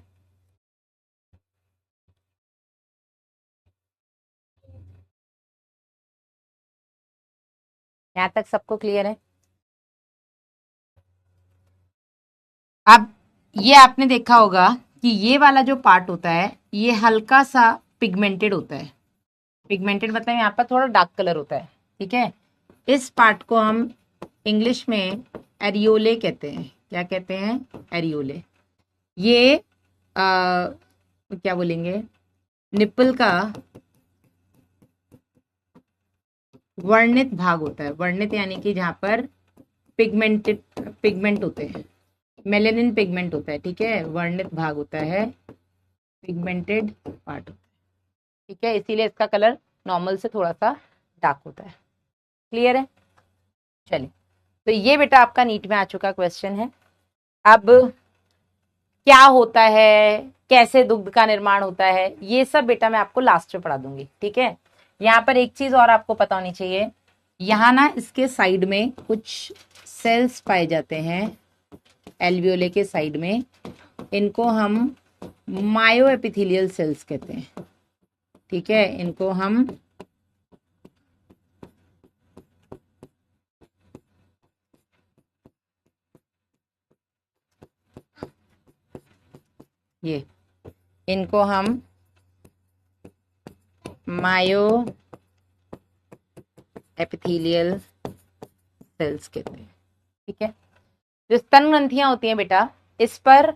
यहाँ तक सबको क्लियर है? अब ये आपने देखा होगा कि ये वाला जो पार्ट होता है ये हल्का सा पिगमेंटेड होता है। पिगमेंटेड मतलब यहाँ पर थोड़ा डार्क कलर होता है, ठीक है। इस पार्ट को हम इंग्लिश में एरियोले कहते हैं। क्या कहते हैं? एरियोले। ये क्या बोलेंगे, निप्पल का वर्णित भाग होता है। वर्णित यानी कि जहां पर पिगमेंट होते हैं, मेलेनिन पिगमेंट होता है, ठीक है। वर्णित भाग होता है, पिगमेंटेड पार्ट होता है, ठीक है। इसीलिए इसका कलर नॉर्मल से थोड़ा सा डार्क होता है। क्लियर है? चलिए, तो ये बेटा आपका नीट में आ चुका क्वेश्चन है। अब क्या होता है, कैसे दुग्ध का निर्माण होता है, ये सब बेटा मैं आपको लास्ट में पढ़ा दूंगी, ठीक है। यहाँ पर एक चीज और आपको पता होनी चाहिए, यहाँ ना इसके साइड में कुछ सेल्स पाए जाते हैं, एल्वियोले के साइड में, इनको हम मायो एपिथेलियल सेल्स कहते हैं। ठीक है, इनको हम इनको हम मायो एपिथेलियल सेल्स कहते हैं। ठीक है, जो स्तन ग्रंथियां होती हैं बेटा, इस पर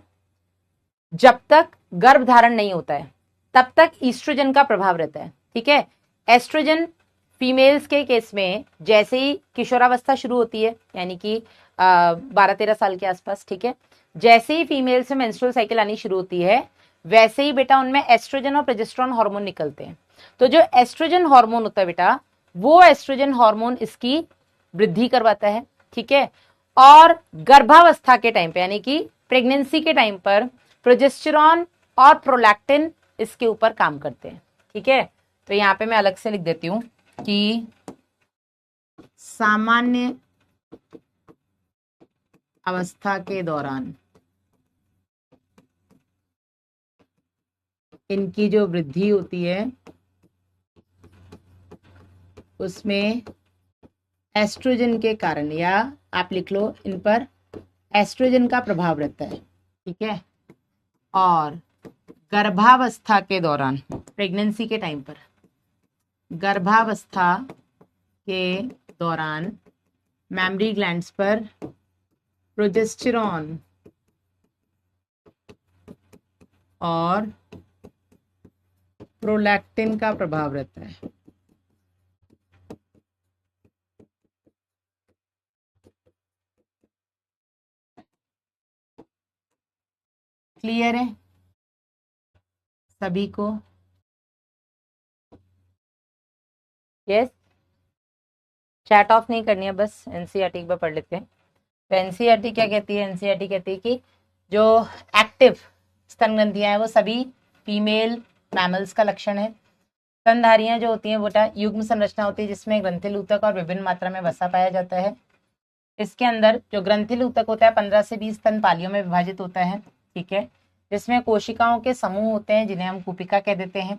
जब तक गर्भ धारण नहीं होता है तब तक ईस्ट्रोजन का प्रभाव रहता है। ठीक है, एस्ट्रोजन फीमेल्स के केस में जैसे ही किशोरावस्था शुरू होती है, यानी कि 12-13 साल के आसपास, ठीक है, जैसे ही फीमेल्स में मेंस्ट्रुअल साइकिल आनी शुरू होती है, वैसे ही बेटा उनमें एस्ट्रोजन और प्रोजेस्टेरोन हार्मोन निकलते हैं। तो जो एस्ट्रोजन हार्मोन होता है बेटा, वो एस्ट्रोजन हार्मोन इसकी वृद्धि करवाता है। ठीक है, और गर्भावस्था के टाइम पे, यानी कि प्रेगनेंसी के टाइम पर प्रोजेस्टेरोन और प्रोलैक्टिन इसके ऊपर काम करते हैं। ठीक है, तो यहां पे मैं अलग से लिख देती हूं कि सामान्य अवस्था के दौरान इनकी जो वृद्धि होती है उसमें एस्ट्रोजन के कारण, या आप लिख लो इन पर एस्ट्रोजन का प्रभाव रहता है। ठीक है, और गर्भावस्था के दौरान, प्रेगनेंसी के टाइम पर, गर्भावस्था के दौरान मैमरी ग्लैंड्स पर प्रोजेस्टेरोन और प्रोलैक्टिन का प्रभाव रहता है। क्लियर है सभी को? यस, चैट ऑफ नहीं करनी है, बस एनसीईआरटी एक बार पढ़ लेते हैं। तो एनसीईआरटी क्या कहती है? एनसीईआरटी कहती है कि जो एक्टिव स्तन ग्रंथियां हैं वो सभी फीमेल मैमल्स का लक्षण है। स्तनधारियां जो होती हैं बेटा युग्म संरचना होती है, जिसमें ग्रंथिल ऊतक और विभिन्न मात्रा में वसा पाया जाता है। इसके अंदर जो ग्रंथिल ऊतक होता है 15 से 20 स्तन पालियों में विभाजित होता है। ठीक है, जिसमें कोशिकाओं के समूह होते हैं जिन्हें हम कूपिका कह देते हैं।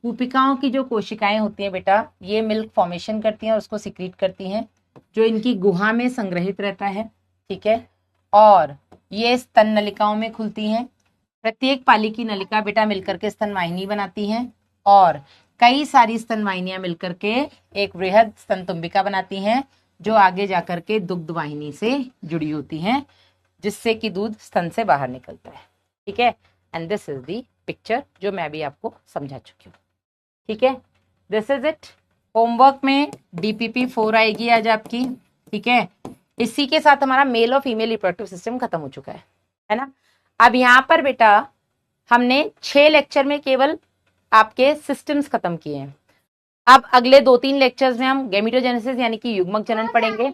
कूपिकाओं की जो कोशिकाएं होती हैं बेटा, ये मिल्क फॉर्मेशन करती हैं और उसको सिक्रीट करती हैं, जो इनकी गुहा में संग्रहित रहता है। ठीक है, और ये स्तन नलिकाओं में खुलती हैं। प्रत्येक पाली की नलिका बेटा मिलकर के स्तन वाहिनी बनाती हैं, और कई सारी स्तन वाहिनियां मिलकर के एक वृहद स्तन तुम्बिका बनाती हैं, जो आगे जाकर के दुग्ध वाहिनी से जुड़ी होती हैं, जिससे कि दूध स्तन से बाहर निकलता है। ठीक है, and this is the picture जो मैं भी आपको समझा चुकी हूँ। ठीक है, दिस इज इट। होमवर्क में DPP 4 आएगी आज आपकी। ठीक है, इसी के साथ हमारा मेल और फीमेल रिप्रोडक्टिव सिस्टम खत्म हो चुका है ना। अब यहाँ पर बेटा हमने 6 लेक्चर में केवल आपके सिस्टम्स खत्म किए हैं। अब अगले 2-3 लेक्चर्स में हम गैमेटोजेनेसिस यानी कि युग्मक जनन पढ़ेंगे।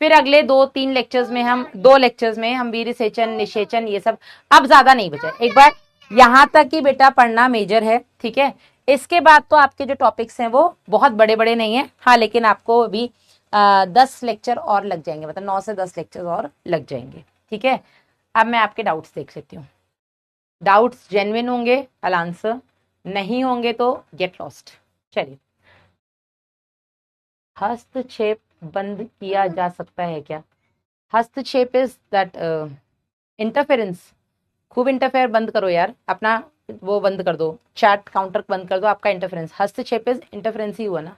फिर अगले 2-3 लेक्चर्स में हम 2 लेक्चर्स में हम वीर्य सेचन, निषेचन, ये सब। अब ज्यादा नहीं बचा, एक बार यहां तक ही बेटा पढ़ना मेजर है। ठीक है, इसके बाद तो आपके जो टॉपिक्स हैं वो बहुत बड़े बड़े नहीं है, हाँ, लेकिन आपको अभी 10 लेक्चर और लग जाएंगे, मतलब 9 से 10 लेक्चर और लग जाएंगे। ठीक है, अब मैं आपके डाउट्स देख लेती हूँ। डाउट्स जेन्युइन होंगे I'll आंसर, नहीं होंगे तो गेट लॉस्ट। चलिए, हस्तक्षेप बंद किया जा सकता है क्या? हस्तक्षेप इज दैट इंटरफेरेंस। खूब इंटरफेयर बंद करो यार, अपना वो बंद कर दो, चैट काउंटर बंद कर दो, आपका इंटरफेरेंस। हस्तक्षेप इज इंटरफेरेंस ही हुआ ना।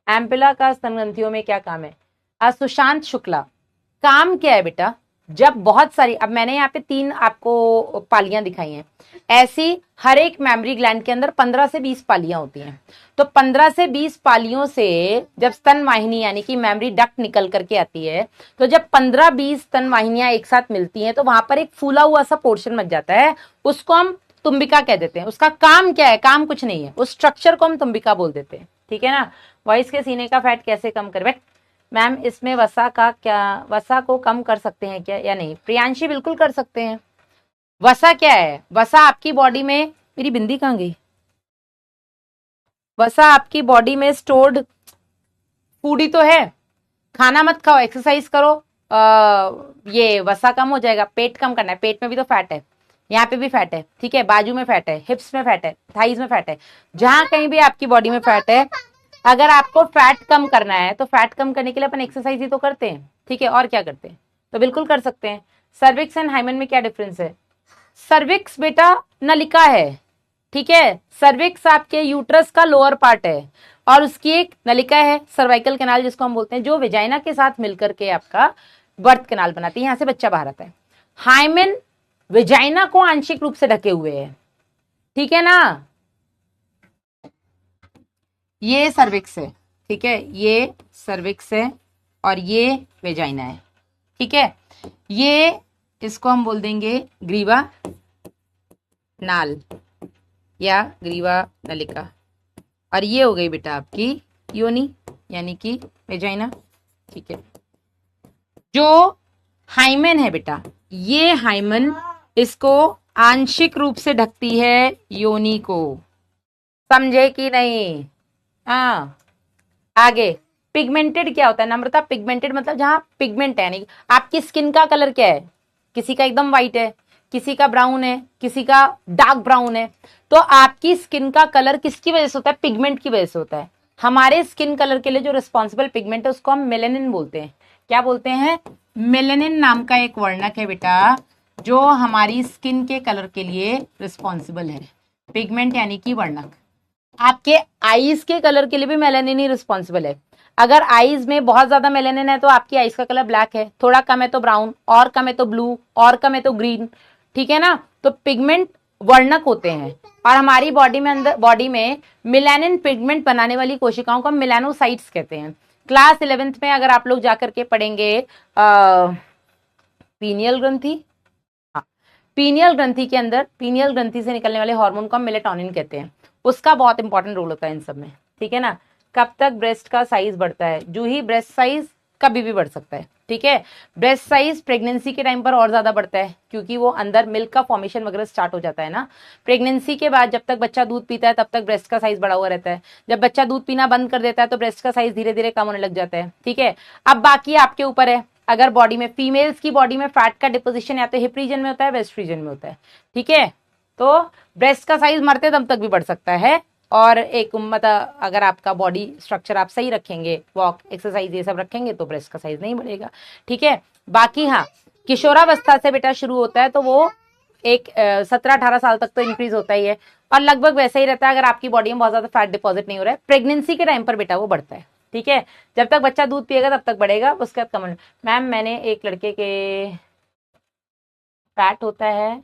एम्पिला का स्तन ग्रंथियों में क्या काम है? सुशांत शुक्ला, काम क्या है बेटा? जब बहुत सारी, अब मैंने यहाँ पे 3 आपको पालियां दिखाई हैं, ऐसी हर एक मेमरी ग्लैंड के अंदर 15 से 20 पालियां होती हैं। तो 15 से 20 पालियों से जब स्तन वाहिनी यानी कि मेमरी डक्ट निकल करके आती है, तो जब 15-20 स्तन वाहिनियां एक साथ मिलती हैं तो वहां पर एक फूला हुआ सा पोर्शन बच जाता है, उसको हम तुम्बिका कह देते हैं। उसका काम क्या है? काम कुछ नहीं है, उस स्ट्रक्चर को हम तुम्बिका बोल देते हैं। ठीक है ना। वॉइस के सीने का फैट कैसे कम करें? मैम इसमें वसा का क्या, वसा को कम कर सकते हैं क्या या नहीं? प्रियांशी बिल्कुल कर सकते हैं। वसा क्या है? वसा आपकी बॉडी में, मेरी बिंदी कहाँ गई? वसा आपकी बॉडी में स्टोर्ड फूड ही तो है। खाना मत खाओ, एक्सरसाइज करो, ये वसा कम हो जाएगा, पेट कम करना है, पेट में भी तो फैट है, यहाँ पे भी फैट है, ठीक है, बाजू में फैट है, हिप्स में फैट है, थाइज में फैट है, जहां कहीं भी आपकी बॉडी में फैट है, अगर आपको फैट कम करना है तो फैट कम करने के लिए अपन एक्सरसाइज ही तो करते हैं, ठीक है, और क्या करते हैं, तो बिल्कुल कर सकते हैं। सर्विक्स एंड हाइमन में क्या डिफरेंस है? सर्विक्स बेटा नलिका है, ठीक है, सर्विक्स आपके यूट्रस का लोअर पार्ट है और उसकी एक नलिका है सर्वाइकल कैनाल जिसको हम बोलते हैं, जो वेजाइना के साथ मिलकर के आपका बर्थ कैनाल बनाती है, यहां से बच्चा बाहर आता है। हाइमेन वेजाइना को आंशिक रूप से ढके हुए है, ठीक है ना, ये सर्विक्स है, ठीक है, ये सर्विक्स है और ये वेजाइना है, ठीक है, ये इसको हम बोल देंगे ग्रीवा नाल या ग्रीवा नलिका, और ये हो गई बेटा आपकी योनि यानी कि वेजाइना, ठीक है। जो हाइमेन है बेटा, ये हाइमेन इसको आंशिक रूप से ढकती है योनि को, समझे कि नहीं? हाँ, आगे पिगमेंटेड क्या होता है नम्रता? पिगमेंटेड मतलब जहां पिगमेंट है, यानी आपकी स्किन का कलर क्या है, किसी का एकदम व्हाइट है, किसी का ब्राउन है, किसी का डार्क ब्राउन है, तो आपकी स्किन का कलर किसकी वजह से होता है? पिगमेंट की वजह से होता है। हमारे स्किन कलर के लिए जो रिस्पॉन्सिबल पिगमेंट है उसको हम मेलेनिन बोलते हैं। क्या बोलते हैं? मेलेनिन नाम का एक वर्णक है बेटा जो हमारी स्किन के कलर के लिए रिस्पॉन्सिबल है। पिगमेंट यानी कि वर्णक। आपके आईज के कलर के लिए भी मेलेनिन ही रिस्पॉन्सिबल है। अगर आईज में बहुत ज्यादा मेलेनिन है तो आपकी आईज का कलर ब्लैक है, थोड़ा कम है तो ब्राउन, और कम है तो ब्लू, और कम है तो ग्रीन, ठीक है ना। तो पिगमेंट वर्णक होते हैं और हमारी बॉडी में मेलानिन पिगमेंट बनाने वाली कोशिकाओं को हम मेलानोसाइट्स कहते हैं। क्लास 11th में अगर आप लोग जाकर के पढ़ेंगे पीनियल ग्रंथि, पीनियल ग्रंथि के अंदर पीनियल ग्रंथि से निकलने वाले हार्मोन को हम मेलेटोनिन कहते हैं। उसका बहुत इंपॉर्टेंट रोल होता है इन सब में, ठीक है ना। कब तक ब्रेस्ट का साइज बढ़ता है? जो ही ब्रेस्ट साइज कभी भी बढ़ सकता है, ठीक है। ब्रेस्ट साइज प्रेगनेंसी के टाइम पर और ज्यादा बढ़ता है क्योंकि वो अंदर मिल्क का फॉर्मेशन वगैरह स्टार्ट हो जाता है ना। प्रेगनेंसी के बाद जब तक बच्चा दूध पीता है तब तक ब्रेस्ट का साइज बढ़ा हुआ रहता है। जब बच्चा दूध पीना बंद कर देता है तो ब्रेस्ट का साइज धीरे धीरे कम होने लग जाता है, ठीक है। अब बाकी आपके ऊपर है, अगर बॉडी में फीमेल्स की बॉडी में फैट का डिपोजिशन या तो हिप रीजन में होता है, वेस्ट रीजन में होता है, ठीक है। तो ब्रेस्ट का साइज मरते दम तक भी बढ़ सकता है। और एक मतलब अगर आपका बॉडी स्ट्रक्चर आप सही रखेंगे, वॉक एक्सरसाइज ये सब रखेंगे तो ब्रेस्ट का साइज नहीं बढ़ेगा, ठीक है। बाकी हाँ, किशोरावस्था से बेटा शुरू होता है तो वो एक 17-18 साल तक तो इंक्रीज होता ही है और लगभग वैसा ही रहता है अगर आपकी बॉडी में बहुत ज्यादा फैट डिपॉजिट नहीं हो रहा है। प्रेगनेंसी के टाइम पर बेटा वो बढ़ता है, ठीक है। जब तक बच्चा दूध पिएगा तब तक बढ़ेगा, उसके बाद कम। मैम मैंने एक लड़के के फैट होता है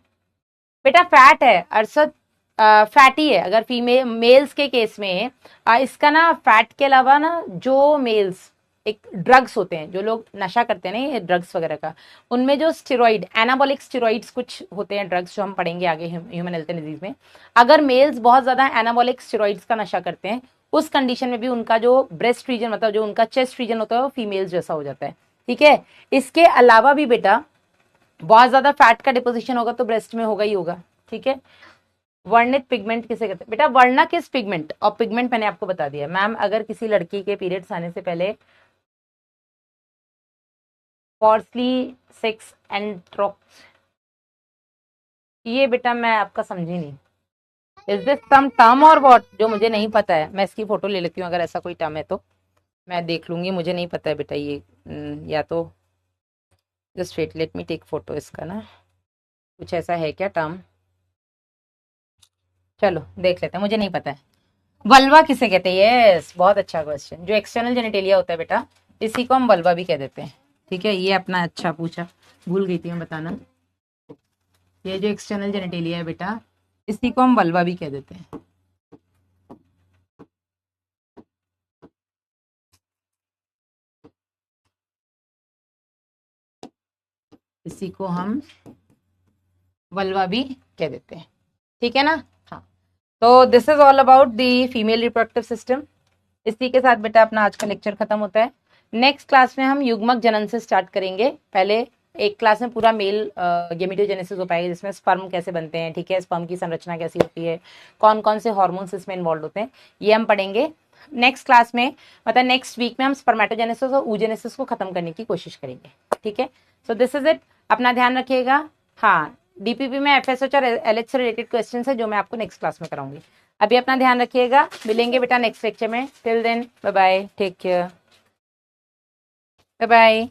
बेटा, फैट है अरसद, फैटी है। अगर फीमेल मेल्स के केस में इसका ना फैट के अलावा ना जो मेल्स एक ड्रग्स होते हैं, जो लोग नशा करते हैं ना ये ड्रग्स वगैरह का, उनमें जो स्टेरॉइड एनाबॉलिक स्टेरॉइड्स कुछ होते हैं ड्रग्स जो हम पढ़ेंगे आगे ह्यूमन हेल्थ एंड डिजीज में, अगर मेल्स बहुत ज्यादा एनाबॉलिक स्टेरॉइड्स का नशा करते हैं उस कंडीशन में भी उनका जो ब्रेस्ट रीजन मतलब जो उनका चेस्ट रीजन होता है वो फीमेल्स जैसा हो जाता है, ठीक है। इसके अलावा भी बेटा बहुत ज्यादा फैट का डिपोजिशन होगा तो ब्रेस्ट में होगा ही होगा, ठीक है। वर्णित पिगमेंट किसे कहते हैं बेटा? वर्णक इज पिगमेंट, और पिगमेंट मैंने आपको बता दिया। मैम अगर किसी लड़की के पीरियड्स आने से पहले फॉर्सली सेक्स एंट्रोक्स, ये बेटा मैं आपका समझी नहीं। इज दिस सम टर्म और व्हाट जो मुझे नहीं पता है? मैं इसकी फोटो ले लेती हूँ, अगर ऐसा कोई टर्म है तो मैं देख लूंगी, मुझे नहीं पता है बेटा ये। या तो just wait, let me take photo इसका ना, कुछ ऐसा है क्या टर्म? चलो देख लेते हैं, मुझे नहीं पता है। वल्वा किसे कहते हैं? यस, बहुत अच्छा क्वेश्चन। जो एक्सटर्नल जेनिटेलिया होता है बेटा इसी को हम वल्वा भी कह देते हैं, ठीक है। ये अपना अच्छा पूछा, भूल गई थी मैं बताना। ये जो एक्सटर्नल जेनिटेलिया है बेटा इसी को हम वल्वा भी कह देते हैं। इसी को हम वल्वा भी कह देते हैं, ठीक है ना। हाँ, तो this is all about the female reproductive system. इसी के साथ बेटा अपना आज का लेक्चर खत्म होता है। नेक्स्ट क्लास में हम युग्मक जनन से स्टार्ट करेंगे। पहले एक क्लास में पूरा मेल गेमिटोजेनेसिस हो पाएगा जिसमें स्पर्म कैसे बनते हैं, ठीक है, स्पर्म की संरचना कैसी होती है, कौन कौन से हार्मोन्स इसमें इन्वॉल्व होते हैं, ये हम पढ़ेंगे। नेक्स्ट क्लास में मतलब नेक्स्ट वीक में हम स्पर्मेटोजेनेसिस और oogenesis को खत्म करने की कोशिश करेंगे, ठीक है। सो दिस इज इट, अपना ध्यान रखिएगा। हाँ, डीपीपी में एफएसएच और एलएच से रिलेटेड क्वेश्चन है जो मैं आपको नेक्स्ट क्लास में कराऊंगी। अभी अपना ध्यान रखिएगा, मिलेंगे बेटा नेक्स्ट लेक्चर में। Till then bye bye, take care, bye bye.